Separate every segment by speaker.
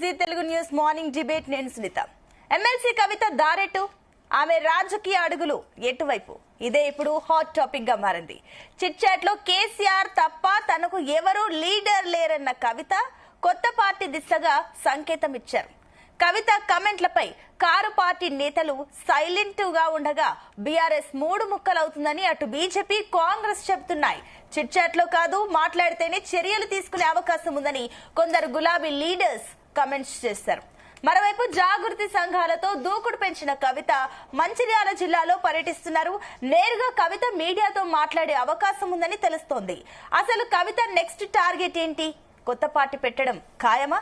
Speaker 1: G Telugu news morning debate. నేను Sunitha. MLC కవిత దారెటు, ఆమె రాజకీయ అడుగులు ఎటువైపు, ఇదే ఇప్పుడు హాట్ టాపిక్ గా మారింది. చిట్ చాట్ లో కేసీఆర్ తప్ప తనకు ఎవరూ లీడర్ లేరన్న కవిత కొత్త పార్టీ దిశగా సంకేతం ఇచ్చారు. కవిత కమెంట్లపై కారు పార్టీ నేతలు సైలెంట్ గా ఉండగా బీఆర్ఎస్ మూడు ముక్కలవుతుందని అటు బీజేపీ, కాంగ్రెస్ చెబుతున్నాయి. చిట్ చాట్ లో కాదు, మాట్లాడితేనే చర్యలు తీసుకునే అవకాశం ఉందని కొందరు గులాబీ లీడర్స్ కమెంట్స్ చేశారు. మరోవైపు జాగృతి సంఘాలతో దూకుడు పెంచిన కవిత మంచిర్యాల జిల్లాలో పర్యటిస్తున్నారు. నేరుగా కవిత మీడియాతో మాట్లాడే అవకాశం ఉందని తెలుస్తోంది. అసలు కవిత నెక్స్ట్ టార్గెట్ ఏంటి? కొత్త పార్టీ పెట్టడం ఖాయమా?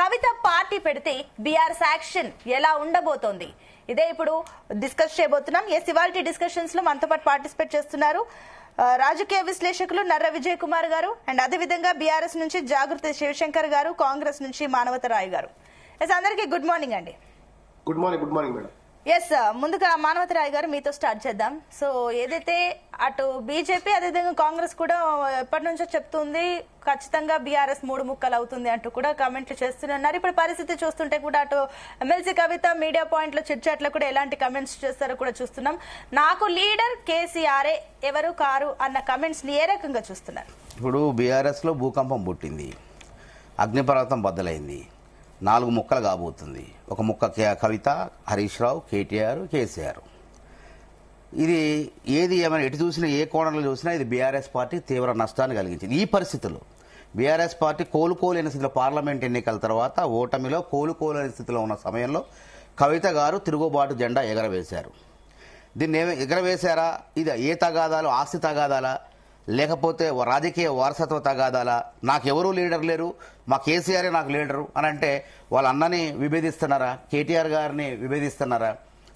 Speaker 1: కవిత పార్టీ పెడితే బీఆర్ఎస్ యాక్షన్ ఎలా ఉండబోతోంది? ఇదే ఇప్పుడు డిస్కస్ చేయబోతున్నాం. ఇవాల్టి డిస్కషన్స్ లో మనతో పాటు పార్టిసిపేట్ చేస్తున్నారు రాజకీయ విశ్లేషకులు నర్ర విజయ్ కుమార్ గారు, అండ్ అదేవిధంగా బీఆర్ఎస్ నుంచి జాగృతి శివశంకర్ గారు, కాంగ్రెస్ నుంచి మానవతరాయ్ గారు. అందరికీ గుడ్ మార్నింగ్ అండి.
Speaker 2: Good morning madam.
Speaker 1: ముందుగా మానవతరాయ్ గారు మీతో స్టార్ట్ చేద్దాం. సో ఏదైతే అటు బీజేపీ అదేవిధంగా కాంగ్రెస్ కూడా ఎప్పటి నుంచో చెప్తుంది ఖచ్చితంగా బీఆర్ఎస్ మూడు ముక్కలు అవుతుంది అంటూ కూడా కామెంట్లు చేస్తున్నారు. ఇప్పుడు పరిస్థితి చూస్తుంటే కూడా అటు ఎమ్మెల్సీ కవిత మీడియా పాయింట్ లో చిట్ చాట్ లో కూడా ఎలాంటి కమెంట్స్ చేస్తారో కూడా చూస్తున్నాం. నాకు లీడర్ కేసీఆర్ఏ, ఎవరు కారు అన్న కమెంట్స్ ని ఏ రకంగా చూస్తున్నారు?
Speaker 3: ఇప్పుడు బీఆర్ఎస్ లో భూకంపం పుట్టింది, అగ్నిపర్వతం బద్దలైంది, 4 ముక్కలు కాబోతుంది. ఒక ముక్క కవిత, హరీష్ రావు, కేటీఆర్, కేసీఆర్. ఇది ఏది ఏమైనా ఎటు చూసినా, ఏ కోణంలో చూసినా ఇది బీఆర్ఎస్ పార్టీ తీవ్ర నష్టాన్ని కలిగించింది. ఈ పరిస్థితుల్లో బీఆర్ఎస్ పార్టీ కోలుకోలేని స్థితిలో, పార్లమెంట్ ఎన్నికల తర్వాత ఓటమిలో కోలుకోలేని స్థితిలో ఉన్న సమయంలో కవిత గారు తిరుగుబాటు జెండా ఎగరవేశారు. దీన్ని ఎగరవేశారా? ఇది ఏ తగాదాలు, ఆస్తి తగాదాలా, లేకపోతే రాజకీయ వారసత్వ తగాదాలా? నాకెవరూ లీడర్ లేరు, మా కేసీఆరే నాకు లీడరు అని అంటే వాళ్ళ అన్నని విభేదిస్తున్నారా, కేటీఆర్ గారిని విభేదిస్తున్నారా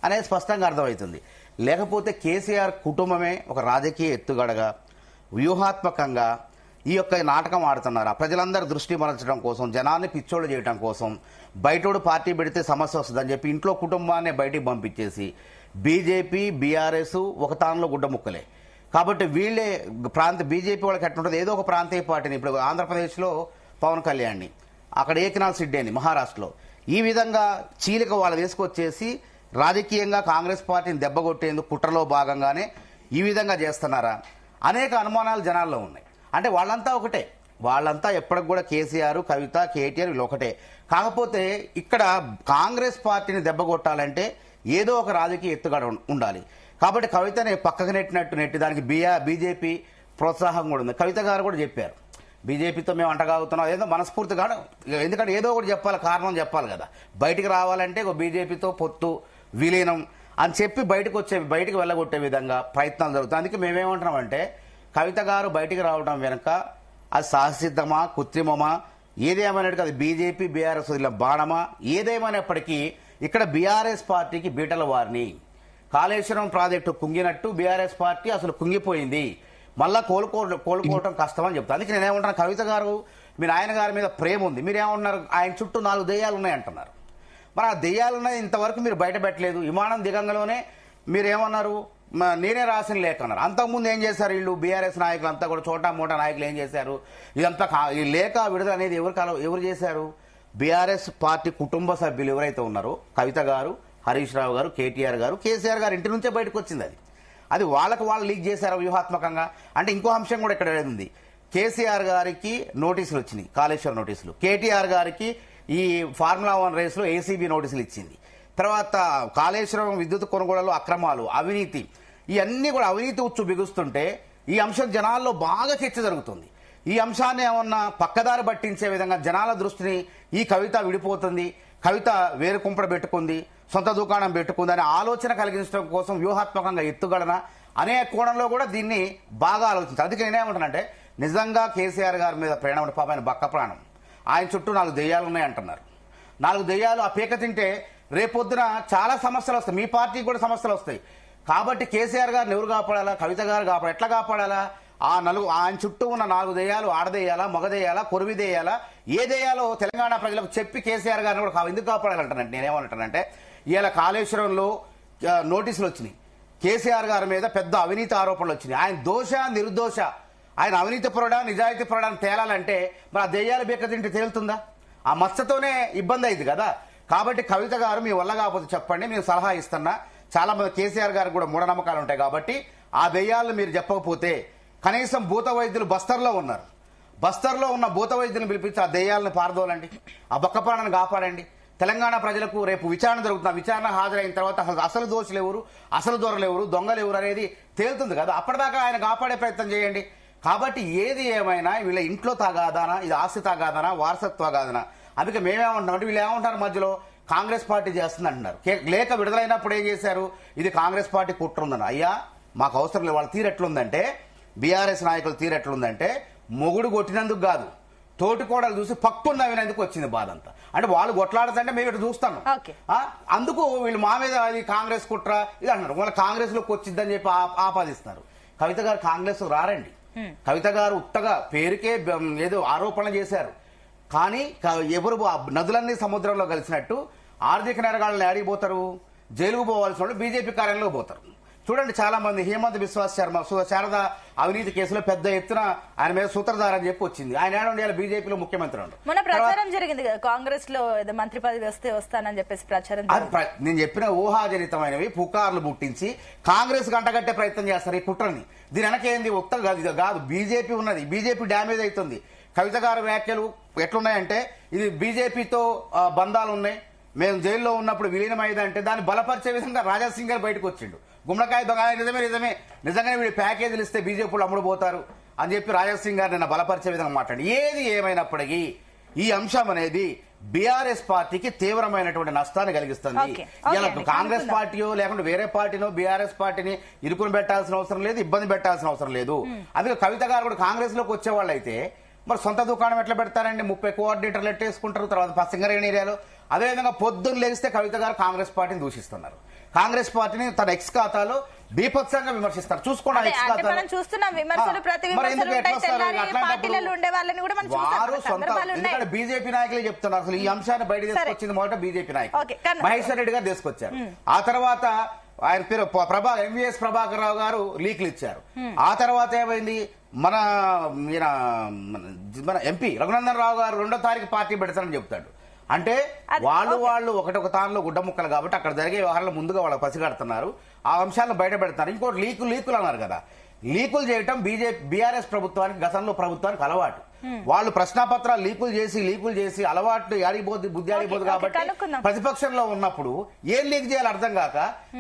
Speaker 3: అనేది స్పష్టంగా అర్థమవుతుంది. లేకపోతే కేసీఆర్ కుటుంబమే ఒక రాజకీయ ఎత్తుగడగా వ్యూహాత్మకంగా ఈ యొక్క నాటకం ఆడుతున్నారా? ప్రజలందరూ దృష్టి మరల్చడం కోసం, జనాన్ని పిచ్చోళ్ళు చేయడం కోసం, బయటోడు పార్టీ పెడితే సమస్య వస్తుందని చెప్పి ఇంట్లో కుటుంబాన్ని బయటికి పంపించేసి బీజేపీ, బీఆర్ఎస్ ఒక తానులో గుడ్డ ముక్కలే. కాబట్టి వీళ్ళే బీజేపీ వాళ్ళకి ఎట్లుంటుంది, ఏదో ఒక ప్రాంతీయ పార్టీని, ఇప్పుడు ఆంధ్రప్రదేశ్లో పవన్ కళ్యాణ్ని, అక్కడ ఏకనాథ్ రెడ్డి మహారాష్ట్రలో, ఈ విధంగా చీలిక వాళ్ళు తీసుకొచ్చేసి రాజకీయంగా కాంగ్రెస్ పార్టీని దెబ్బకొట్టేందుకు కుట్రలో భాగంగానే ఈ విధంగా చేస్తున్నారా? అనేక అనుమానాలు జనాల్లో ఉన్నాయి. అంటే వాళ్ళంతా ఒకటే, వాళ్ళంతా ఎప్పటికి కూడా కేసీఆర్, కవిత, కేటీఆర్ వీళ్ళు ఒకటే. కాకపోతే ఇక్కడ కాంగ్రెస్ పార్టీని దెబ్బకొట్టాలంటే ఏదో ఒక రాజకీయ ఎత్తుగడ ఉండాలి. కాబట్టి కవితని పక్కకు నెట్టి దానికి బీజేపీ ప్రోత్సాహం కూడా ఉంది. కవిత గారు కూడా చెప్పారు, బీజేపీతో మేము అంటగాగుతున్నాం, ఏదో మనస్ఫూర్తిగా, ఎందుకంటే ఏదో ఒకటి చెప్పాలి, కారణం చెప్పాలి కదా. బయటికి రావాలంటే బీజేపీతో పొత్తు, విలీనం అని చెప్పి బయటికి వెళ్ళగొట్టే విధంగా ప్రయత్నాలు జరుగుతాయి. అందుకే మేమేమంటున్నామంటే కవిత గారు బయటికి రావడం వెనుక అది సాహసిద్ధమా, కృత్రిమమా, ఏదేమైనట్టు అది బీజేపీ, బీఆర్ఎస్ బాణమా, ఏదేమైనప్పటికీ ఇక్కడ బీఆర్ఎస్ పార్టీకి బీటల వారిని, కాళేశ్వరం ప్రాజెక్టు కుంగినట్టు బీఆర్ఎస్ పార్టీ అసలు కుంగిపోయింది, మళ్ళా కోలుకోవటం కష్టమని చెప్తాను. అందుకే నేనేమంటున్నాను, కవిత గారు మీ నాయన గారి మీద ప్రేమ ఉంది, మీరేమంటున్నారు ఆయన చుట్టూ 4 దెయ్యాలు ఉన్నాయంటున్నారు. మరి ఆ దెయ్యాలు ఉన్నాయి, ఇంతవరకు మీరు బయట పెట్టలేదు. విమానం దిగంగలోనే మీరేమన్నారు, నేనే రాసిన లేఖ అన్నారు. అంతకుముందు ఏం చేశారు వీళ్ళు బీఆర్ఎస్ నాయకులు అంతా కూడా, చోటా మోటా నాయకులు ఏం చేశారు? ఇదంతా ఈ లేఖ విడుదల అనేది ఎవరు చేశారు? బీఆర్ఎస్ పార్టీ కుటుంబ సభ్యులు ఎవరైతే ఉన్నారో, కవిత గారు, హరీష్ రావు గారు, కేటీఆర్ గారు, కేసీఆర్ గారు ఇంటి నుంచే బయటకు వచ్చింది. అది వాళ్ళకు వాళ్ళు లీక్ చేశారు వ్యూహాత్మకంగా. అంటే ఇంకో అంశం కూడా ఇక్కడ ఉంది, కేసీఆర్ గారికి నోటీసులు వచ్చినాయి, కాళేశ్వరం నోటీసులు. కేటీఆర్ గారికి ఈ ఫార్ములా 1 రేసులో ఏసీబీ నోటీసులు ఇచ్చింది. తర్వాత కాళేశ్వరం విద్యుత్ కొనుగోళ్లలో అక్రమాలు, అవినీతి, ఇవన్నీ కూడా అవినీతి ఉచ్చు బిగుస్తుంటే ఈ అంశం జనాల్లో బాగా చర్చ జరుగుతుంది. ఈ అంశాన్ని ఏమన్నా పక్కదారి పట్టించే విధంగా జనాల దృష్టిని ఈ కవిత విడిపోతుంది, కవిత వేరు కుంపడ పెట్టుకుంది, సొంత దుకాణం పెట్టుకుంది అనే ఆలోచన కలిగించడం కోసం వ్యూహాత్మకంగా ఎత్తుగడన అనే కోణంలో కూడా దీన్ని బాగా ఆలోచించారు. అందుకే నేనేమంటానంటే నిజంగా కేసీఆర్ గారి మీద ప్రేమ, పాప ఆయన బక్క ప్రాణం, ఆయన చుట్టూ 4 దెయ్యాలు ఉన్నాయంటున్నారు. 4 దెయ్యాలు ఆ పీక తింటే రేపొద్దున చాలా సమస్యలు వస్తాయి, మీ పార్టీకి కూడా సమస్యలు వస్తాయి. కాబట్టి కేసీఆర్ గారిని ఎవరు కాపాడాలా, కవిత గారు కాపాడాలి, ఎట్లా కాపాడాలా? ఆయన చుట్టూ ఉన్న 4 దెయ్యాలు ఆడదెయ్యాలా, మగదెయ్యాలా, కొరివిదెయ్యాలా, ఏ దెయ్యాలో తెలంగాణ ప్రజలకు చెప్పి కేసీఆర్ గారిని కూడా ఎందుకు కాపాడాలంటానంటే నేనేమంటానంటే, ఇవాళ కాళేశ్వరంలో నోటీసులు వచ్చినాయి, కేసీఆర్ గారి మీద పెద్ద అవినీతి ఆరోపణలు వచ్చినాయి. ఆయన దోష నిర్దోష, ఆయన అవినీతి పరుడా నిజాయితీ పరుడా అని తేలాలంటే మరి ఆ దెయ్యాల బెక్క తింటే తేలుతుందా? ఆ మచ్చతోనే ఇబ్బంది అయింది కదా. కాబట్టి కవిత గారు మీ వల్ల కాకపోతే చెప్పండి, మేము సలహా ఇస్తున్నా. చాలా మంది కేసీఆర్ గారికి కూడా మూఢనమ్మకాలు ఉంటాయి కాబట్టి ఆ దెయ్యాలను మీరు చెప్పకపోతే కనీసం భూత వైద్యులు బస్తర్లో ఉన్నారు, బస్తర్లో ఉన్న భూత వైద్యులను పిలిపించి ఆ దెయ్యాలను పారదోలండి, ఆ బొక్క ప్రాణాన్ని కాపాడండి. తెలంగాణ ప్రజలకు రేపు విచారణ జరుగుతుంది. ఆ విచారణ హాజరైన తర్వాత అసలు దోషులు ఎవరు, అసలు దొరలు ఎవరు, దొంగలు ఎవరు అనేది తేలుతుంది కదా. అప్పటిదాకా ఆయన కాపాడే ప్రయత్నం చేయండి. కాబట్టి ఏది ఏమైనా వీళ్ళ ఇంట్లో తాగాదానా, ఇది ఆస్తి తాగాదానా, వారసత్వ కాదనా, అందుకే మేమేమంటున్నాం అంటే వీళ్ళు ఏమంటారు మధ్యలో కాంగ్రెస్ పార్టీ చేస్తుంది అంటున్నారు. లేఖ విడుదలైనప్పుడు ఏం చేశారు, ఇది కాంగ్రెస్ పార్టీ కుట్ర ఉందని. అయ్యా మాకు అవసరం లేదు. వాళ్ళ తీరెట్లుందంటే, బీఆర్ఎస్ నాయకుల తీరెట్లుందంటే మొగుడు కొట్టినందుకు కాదు, తోటికోడలు చూసి పక్కుని నవ్వినందుకు వచ్చింది బాధ అంతా. అంటే వాళ్ళు కొట్లాడుతుంటే మేము ఇటు చూస్తాను. అందుకు వీళ్ళు మా మీద అది కాంగ్రెస్ కుట్ర ఇది అంటున్నారు. వాళ్ళ కాంగ్రెస్ లోకి వచ్చిందని చెప్పి ఆపాదిస్తున్నారు. కవిత గారు కాంగ్రెస్ రారండి. కవిత గారు ఉత్తగా పేరుకే ఏదో ఆరోపణలు చేశారు. కానీ ఎవరు నదులన్నీ సముద్రంలో కలిసినట్టు ఆర్థిక నేరగాళ్ళని ఆడిపోతారు, జైలుకు పోవాల్సిన వాళ్ళు బీజేపీ కార్యాలయంలో పోతారు. చూడండి, చాలా మంది హేమంత్ బిశ్వాస్ శర్మ శారద అవినీతి కేసులో పెద్ద ఎత్తున ఆయన మీద సూత్రధార అని చెప్పి వచ్చింది. ఆయన ఏడాది బీజేపీలో ముఖ్యమంత్రి ఉండు.
Speaker 1: మొన్న ప్రచారం జరిగింది కదా, కాంగ్రెస్ లో మంత్రి పదవి వస్తే వస్తానని చెప్పేసి ప్రచారం.
Speaker 3: నేను చెప్పిన ఊహాజనితమైనవి పుకార్లు పుట్టించి కాంగ్రెస్ గంటగట్టే ప్రయత్నం చేస్తారు ఈ కుట్రని. దీని వెనకేంది ఉత్తగా కాదు, బీజేపీ ఉన్నది, బీజేపీ డ్యామేజ్ అవుతుంది. కవిత గారి వ్యాఖ్యలు ఎట్లున్నాయంటే ఇది బీజేపీతో బంధాలు ఉన్నాయి, మేము జైల్లో ఉన్నప్పుడు విలీనమైందంటే దాన్ని బలపరిచే విధంగా రాజా సింగ్ గారు బయటకు వచ్చిండు. గుమ్మడికాయ దొంగ నిజంగానే వీళ్ళు ప్యాకేజీలు ఇస్తే బీజేపీలు అమ్ముడుపోతారు అని చెప్పి రాజా సింగ్ గారు నిన్న బలపరిచే విధంగా మాట్లాడి. ఏది ఏమైనప్పటికీ ఈ అంశం అనేది బీఆర్ఎస్ పార్టీకి తీవ్రమైనటువంటి నష్టాన్ని కలిగిస్తుంది. ఇలా కాంగ్రెస్ పార్టీయో లేకుంటే వేరే పార్టీనో బీఆర్ఎస్ పార్టీని ఇరుకుని పెట్టాల్సిన అవసరం లేదు, ఇబ్బంది పెట్టాల్సిన అవసరం లేదు. అందుకే కవిత గారు కూడా కాంగ్రెస్ లోకి వచ్చేవాళ్ళు అయితే మరి సొంత దుకాణం ఎట్లా పెడతారండి? 30 కోఆర్డినేటర్లు ఎట్టేసుకుంటారు. తర్వాత సింగరేణి ఏరియాలో అదేవిధంగా పొద్దున్న లేస్తే కవిత గారు కాంగ్రెస్ పార్టీని దూషిస్తున్నారు. కాంగ్రెస్ పార్టీని తన ఎక్స్ ఖాతాలో బీభత్సంగా విమర్శిస్తారు. చూసుకోండి, ఎందుకంటే బీజేపీ నాయకులే చెప్తున్నారు. అసలు ఈ అంశాన్ని బయట తీసుకొచ్చింది మొదట బీజేపీ నాయకులు మహేశ్వర్ రెడ్డి గారు తీసుకొచ్చారు. ఆ తర్వాత ఆయన పేరు ఎంవీఎస్ ప్రభాకర్ రావు గారు లీకులు ఇచ్చారు. ఆ తర్వాత ఏమైంది, మన ఎంపీ రఘునందన్ రావు గారు 2వ తారీఖు పార్టీ పెడతారని చెప్తాడు. అంటే వాళ్ళు ఒకటొక తానులో గుడ్డ ముక్కలు కాబట్టి అక్కడ జరిగే వ్యవహారాలు ముందుగా వాళ్ళు పసిగడుతున్నారు, ఆ అంశాలను బయట పెడతారు. ఇంకోటి లీకులు అన్నారు కదా, లీకులు చేయటం బీఆర్ఎస్ ప్రభుత్వానికి గతంలో ప్రభుత్వానికి అలవాటు. వాళ్ళు ప్రశ్నాపత్రాలు లీకులు చేసి అలవాట్లు ఆడిపోద్ది, బుద్ధి ఆడిపోదు. కాబట్టి ప్రతిపక్షంలో ఉన్నప్పుడు ఏం లీక్ చేయాలి అర్థం కాక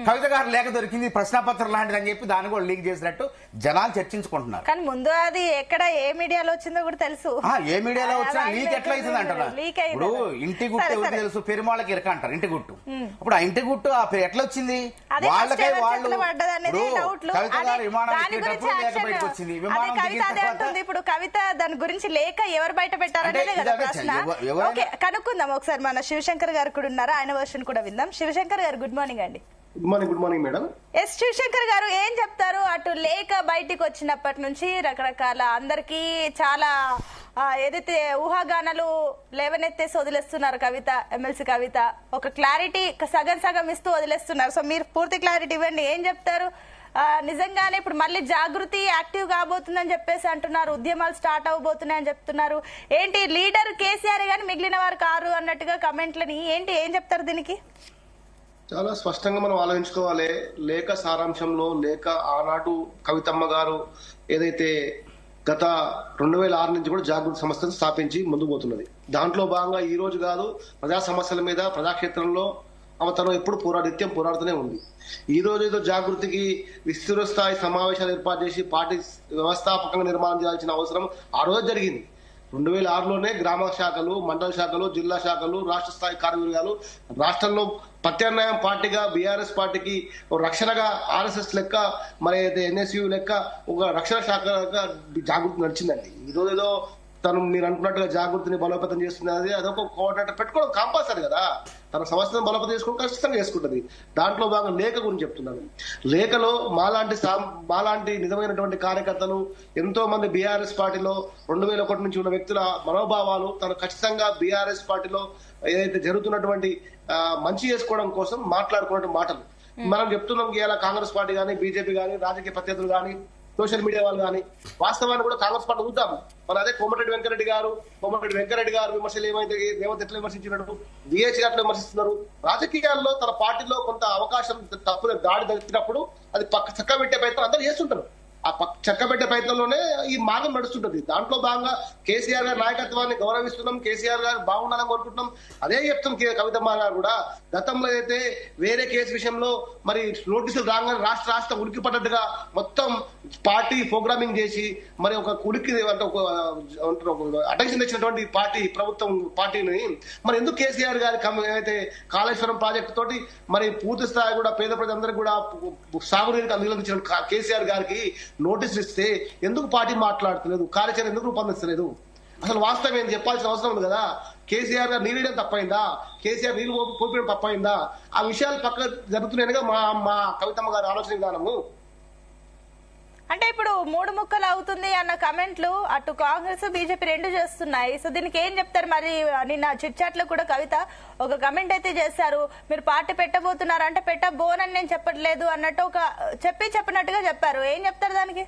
Speaker 3: కవిత గారు లేఖ దొరికింది ప్రశ్నాపత్రం లాంటిది అని చెప్పి దాన్ని కూడా లీక్ చేసినట్టు జనాలు చర్చించుకుంటున్నారు.
Speaker 1: కానీ ముందు అది ఎక్కడ ఏ మీడియాలో వచ్చిందో కూడా తెలుసు.
Speaker 3: ఏ మీడియాలో వచ్చినా లీక్ ఎట్లా అవుతుంది అంటారా? ఇప్పుడు ఇంటి గుట్టు ఎవరికి తెలుసు, పెరుమాళ్ళకి ఇరక అంటారు ఇంటి గుట్టు. ఇప్పుడు ఆ ఇంటి గుట్టు ఎట్లా వచ్చింది? వాళ్ళకే వాళ్ళు కవిత గారు విమానం ఎక్కేటప్పుడు లేఖ బయటకు వచ్చింది. విమానం
Speaker 1: ఇప్పుడు కవిత దాని గురించి లేక ఎవరు బయట పెట్టారనేదే కదా ప్రశ్న. ఓకే, కనుక్కుందాం ఒకసారి. మన శివశంకర్ గారు కూడా ఉన్నారు, ఆయన వర్షన్ కూడా విందాం. శివశంకర్ గారు గుడ్ మార్నింగ్ అండి.
Speaker 2: Good morning madam.
Speaker 1: S Shivashankar గారు ఏం చెప్తారు? అటు లేక బయటికి వచ్చినప్పటి నుంచి రకరకాల అందరికీ చాలా ఏదైతే ఊహాగానాలు లేవనెత్తేసి వదిలేస్తున్నారు కవిత, ఎమ్మెల్సీ కవిత. ఒక క్లారిటీ సగం ఇస్తూ వదిలేస్తున్నారు. సో మీరు పూర్తి క్లారిటీ ఇవ్వండి, ఏం చెప్తారు? నిజంగానే ఇప్పుడు మళ్ళీ జాగృతి యాక్టివ్ కాబోతుందని చెప్పేసి అంటున్నారు, ఉద్యమాలు స్టార్ట్ అవబోతున్నాయని చెప్తున్నారు. ఏంటి లీడర్ కేసీఆర్ గాని మిగిలిన వారు కారు అన్నట్టుగా కమెంట్లని ఏం చెప్తారు దీనికి?
Speaker 2: చాలా స్పష్టంగా మనం ఆలోచించుకోవాలి. లేఖ సారాంశంలో లేఖ ఆనాడు కవితమ్మ గారు ఏదైతే గత 2006 నుంచి కూడా జాగృతి సంస్థను స్థాపించి ముందుకు పోతున్నది. దాంట్లో భాగంగా ఈ రోజు కాదు, ప్రజా సమస్యల మీద ప్రజాక్షేత్రంలో తను ఎప్పుడు నిత్యం పోరాడుతూనే ఉంది. ఈ రోజు ఏదో జాగృతికి విస్తృత స్థాయి సమావేశాలు ఏర్పాటు చేసి పార్టీ వ్యవస్థాపకంగా నిర్మాణం చేయాల్సిన అవసరం ఆ రోజు జరిగింది. 2006లోనే గ్రామ శాఖలు, మండల శాఖలు, జిల్లా శాఖలు, రాష్ట్ర స్థాయి కార్యవర్గాలు, రాష్ట్రంలో ప్రత్యామ్నాయం పార్టీగా బీఆర్ఎస్ పార్టీకి ఒక రక్షణగా ఆర్ఎస్ఎస్ లెక్క, మరి ఎన్ఎస్యు లెక్క ఒక రక్షణ శాఖగా జాగృతి నడిచిందండి. ఈ రోజు ఏదో తను మీరు అనుకున్నట్టుగా జాగృతిని బలోపేతం చేస్తున్నది, అదొక కోఆర్డినేటర్ పెట్టుకోవడం కంపల్సరీ కదా. తన సంస్థను బలోపేతం చేసుకోవడం ఖచ్చితంగా చేసుకుంటుంది. దాంట్లో భాగం లేఖ గురించి చెప్తున్నాను. లేఖలో మాలాంటి నిజమైనటువంటి కార్యకర్తలు ఎంతో మంది బీఆర్ఎస్ పార్టీలో 2001 నుంచి ఉన్న వ్యక్తుల మనోభావాలు తను ఖచ్చితంగా బీఆర్ఎస్ పార్టీలో ఏదైతే జరుగుతున్నటువంటి మంచి చేసుకోవడం కోసం మాట్లాడుకున్న మాటలు మనం చెప్తున్నాం. ఇలా కాంగ్రెస్ పార్టీ కానీ, బీజేపీ కానీ, రాజకీయ ప్రత్యర్థులు కానీ సోషల్ మీడియా వాళ్ళు కానీ. వాస్తవాన్ని కూడా కాంగ్రెస్ పార్టీ చూద్దాం. మన అదే కోమటిరెడ్డి వెంకరెడ్డి గారు విమర్శలు ఏమైతే రేవంత్ ఎట్లా విమర్శించినట్టు, డిహెచ్ అట్లా విమర్శిస్తున్నారు. రాజకీయాల్లో తన పార్టీలో కొంత అవకాశం తప్పు దాడి తప్పినప్పుడు అది చక్క పెట్టే ప్రయత్నం అందరూ చేస్తుంటారు. ఆ చక్కబెట్టే ప్రయత్నంలోనే ఈ మార్గం నడుస్తుంటది. దాంట్లో భాగంగా కేసీఆర్ గారి నాయకత్వాన్ని గౌరవిస్తున్నాం, కేసీఆర్ గారు బాగుండాలని కోరుకుంటున్నాం. అదే చెప్తాం కవితమ్మ గారు కూడా. గతంలో అయితే వేరే కేసు విషయంలో మరి నోటీసులు రాగానే రాష్ట్ర ఉలికి పడ్డట్టుగా మొత్తం పార్టీ ప్రోగ్రామింగ్ చేసి మరి ఒక ఉలికి అంటే ఒక అటెన్షన్ తెచ్చినటువంటి ప్రభుత్వం పార్టీని మరి ఎందుకు కేసీఆర్ గారి ఏదైతే కాళేశ్వరం ప్రాజెక్టు తోటి మరి పూర్తి స్థాయి కూడా పేద ప్రజలందరికీ కూడా సాగునీరుకి అందించిన కేసీఆర్ గారికి నోటీసులు ఇస్తే ఎందుకు పార్టీ మాట్లాడతలేదు, కార్యాచరణ ఎందుకు రూపొందిస్తలేదు? అసలు వాస్తవం ఏం చెప్పాల్సిన అవసరం ఉంది కదా. కేసీఆర్ గారు నీళ్ళు తప్పైందా, కేసీఆర్ నీళ్ళు పోపడం తప్పైందా? ఆ విషయాలు పక్క జరుగుతున్నాయనిగా మా కవితమ్మ గారి ఆలోచన విధానము.
Speaker 1: అంటే ఇప్పుడు 3 ముక్కలు అవుతుంది అన్న కమెంట్లు అటు కాంగ్రెస్ బీజేపీ రెండు చేస్తున్నాయి. సో దీనికి ఏం చెప్తారు? మరి నిన్న చిట్చాట్ లో కూడా కవిత ఒక కమెంట్ అయితే చేశారు, మీరు పార్టీ పెట్టబోతున్నారు అంటే పెట్టబోనని నేను చెప్పట్లేదు అన్నట్టు ఒక చెప్పినట్టుగా చెప్పారు. ఏం చెప్తారు దానికి?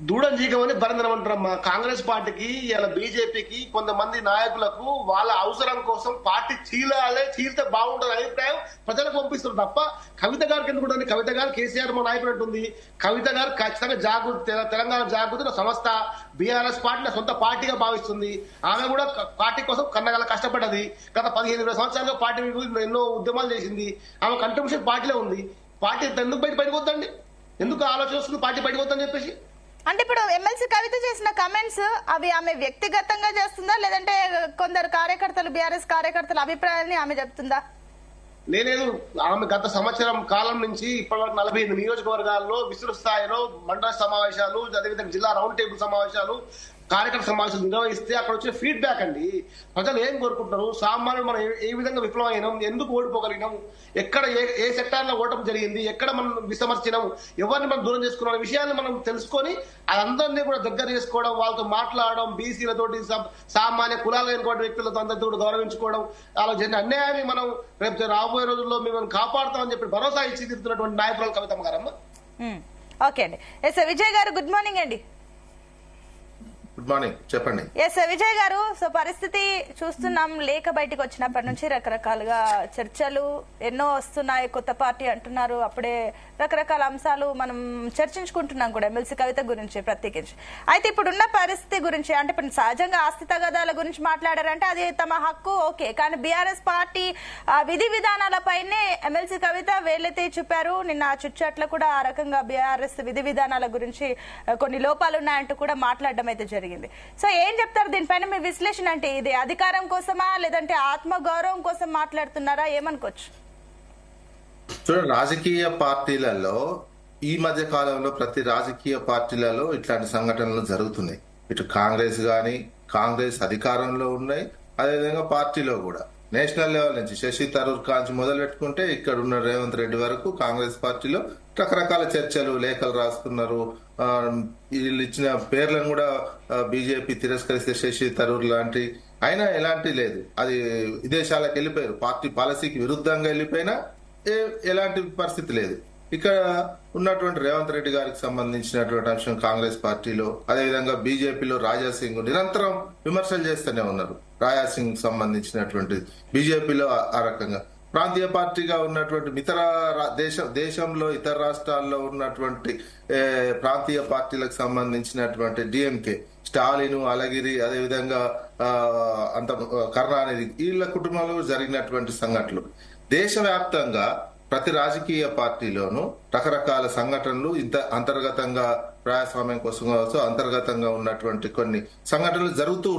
Speaker 2: దూడం జీకమని బరందనం అంటారమ్మా. కాంగ్రెస్ పార్టీకి ఇలా బీజేపీకి కొంతమంది నాయకులకు వాళ్ళ అవసరం కోసం పార్టీ చీలితే బాగుంటుంది అభిప్రాయం ప్రజలకు పంపిస్తారు తప్ప కవిత గారికి ఎందుకు ఉంటుంది? కవిత గారు కేసీఆర్ మా నాయకుడు అంటుంది. కవిత గారు ఖచ్చితంగా తెలంగాణ జాగృతి సంస్థ బీఆర్ఎస్ పార్టీ సొంత పార్టీగా భావిస్తుంది. ఆమె కూడా పార్టీ కోసం కన్నగల కష్టపడ్డది. గత 15-20 సంవత్సరాలుగా పార్టీ ఎన్నో ఉద్యమాలు చేసింది. ఆమె కంట్రిబ్యూషన్ పార్టీలో ఉంది. పార్టీ ఎందుకు బయటకు వద్దండి? ఎందుకు ఆలోచన వస్తుంది పార్టీ బయటకు వద్దని చెప్పేసి?
Speaker 1: అంటే ఇప్పుడు ఎమ్మెల్సీ కవిత చేసిన కమెంట్స్ అవి ఆమె వ్యక్తిగతంగా చేస్తుందా, లేదంటే కొందరు కార్యకర్తలు బీఆర్ఎస్ కార్యకర్తల అభిప్రాయాన్ని ఆమె చెప్తుందా?
Speaker 2: లేదు, ఆమె గత సంవత్సరం కాలం నుంచి ఇప్పటివరకు 45 నియోజకవర్గాల్లో విస్తృత స్థాయిలో మండల సమావేశాలు, అదేవిధంగా జిల్లా రౌండ్ టేబుల్ సమావేశాలు, కార్యకర్త సమావేశాలు నిర్వహిస్తే అక్కడ వచ్చిన ఫీడ్బ్యాక్ అండి. ప్రజలు ఏం కోరుకుంటున్నారు, సామాన్యులు మనం ఏ విధంగా విఫలం అయినాం, ఎందుకు ఓడిపోగలిగినాం, ఎక్కడ ఏ సెక్టార్ లో ఓటమి జరిగింది, ఎక్కడ మనం విస్మరించినాం, ఎవరిని మనం దూరం చేసుకున్నాం అనే విషయాన్ని మనం తెలుసుకొని అదందరినీ కూడా దగ్గర చేసుకోవడం, వాళ్ళతో మాట్లాడడం, బీసీలతోటి సామాన్య కులాలు లేనిటువంటి వ్యక్తులతో అందరితో కూడా గౌరవించుకోవడం, అలా జరిగిన అన్యాయాన్ని మనం రేపు రాబోయే రోజుల్లో మేము కాపాడుతామని చెప్పి భరోసా ఇచ్చి తిరుగుతున్నటువంటి నాయకురాలు కవితమ్మ గారమ్మ.
Speaker 1: ఓకే అండి. ఎస్ విజయ్ గారు, గుడ్ మార్నింగ్ అండి.
Speaker 4: గుడ్ మార్నింగ్, చెప్పండి.
Speaker 1: ఎస్ విజయ్ గారు, సో పరిస్థితి చూస్తున్నాం, లేఖ బయటకు వచ్చినప్పటి నుంచి రకరకాలుగా చర్చలు ఎన్నో వస్తున్నాయి. కొత్త పార్టీ అంటున్నారు, అప్పుడే రకరకాల అంశాలు మనం చర్చించుకుంటున్నాం కూడా ఎమ్మెల్సీ కవిత గురించి ప్రత్యేకించి. అయితే ఇప్పుడున్న పరిస్థితి గురించి, అంటే ఇప్పుడు సహజంగా ఆస్తి తగాదాల గురించి మాట్లాడారంటే అది తమ హక్కు, ఓకే. కానీ బీఆర్ఎస్ పార్టీ విధి విధానాలపైనే ఎమ్మెల్సీ కవిత వేలెత్తి చూపారు. నిన్న చిట్చాట్లో కూడా ఆ రకంగా బీఆర్ఎస్ విధి విధానాల గురించి కొన్ని లోపాలు ఉన్నాయంటూ కూడా మాట్లాడడం అయితే జరిగింది. సో ఏం చెప్తారు దీనిపైన మీ విశ్లేషణ? అంటే ఇది అధికారం కోసమా, లేదంటే ఆత్మ గౌరవం కోసం మాట్లాడుతున్నారా, ఏమనుకోవచ్చు?
Speaker 4: చూడండి, రాజకీయ పార్టీలలో ఈ మధ్య కాలంలో ప్రతి రాజకీయ పార్టీలలో ఇట్లాంటి సంఘటనలు జరుగుతున్నాయి. ఇటు కాంగ్రెస్ అధికారంలో ఉన్నాయి, అదేవిధంగా పార్టీలో కూడా నేషనల్ లెవెల్ నుంచి శశి థరూర్ కాంచి మొదలు పెట్టుకుంటే ఇక్కడ ఉన్న రేవంత్ రెడ్డి వరకు కాంగ్రెస్ పార్టీలో రకరకాల చర్చలు, లేఖలు రాస్తున్నారు. వీళ్ళు ఇచ్చిన పేర్లను కూడా బీజేపీ తిరస్కరిస్తే శశి థరూర్ లాంటి అయినా ఎలాంటి లేదు, అది విదేశాలకు వెళ్ళిపోయారు. పార్టీ పాలసీకి విరుద్ధంగా వెళ్ళిపోయినా ఎలాంటి పరిస్థితి లేదు. ఇక్కడ ఉన్నటువంటి రేవంత్ రెడ్డి గారికి సంబంధించినటువంటి అంశం కాంగ్రెస్ పార్టీలో, అదేవిధంగా బీజేపీలో రాజాసింగ్ నిరంతరం విమర్శలు చేస్తూనే ఉన్నారు. రాజాసింగ్ సంబంధించినటువంటి బీజేపీలో ఆ రకంగా ప్రాంతీయ పార్టీగా ఉన్నటువంటి ఇతర దేశంలో ఇతర రాష్ట్రాల్లో ఉన్నటువంటి ప్రాంతీయ పార్టీలకు సంబంధించినటువంటి డిఎంకే, స్టాలిన్, అలగిరి, అదేవిధంగా అంత కరుణానిధి, వీళ్ళ కుటుంబంలో జరిగినటువంటి సంఘటనలు దేశవ్యాప్తంగా ప్రతి రాజకీయ పార్టీలోనూ రకరకాల సంఘటనలు అంతర్గతంగా ప్రజాస్వామ్యం కోసం కావచ్చు, అంతర్గతంగా ఉన్నటువంటి కొన్ని సంఘటనలు జరుగుతూ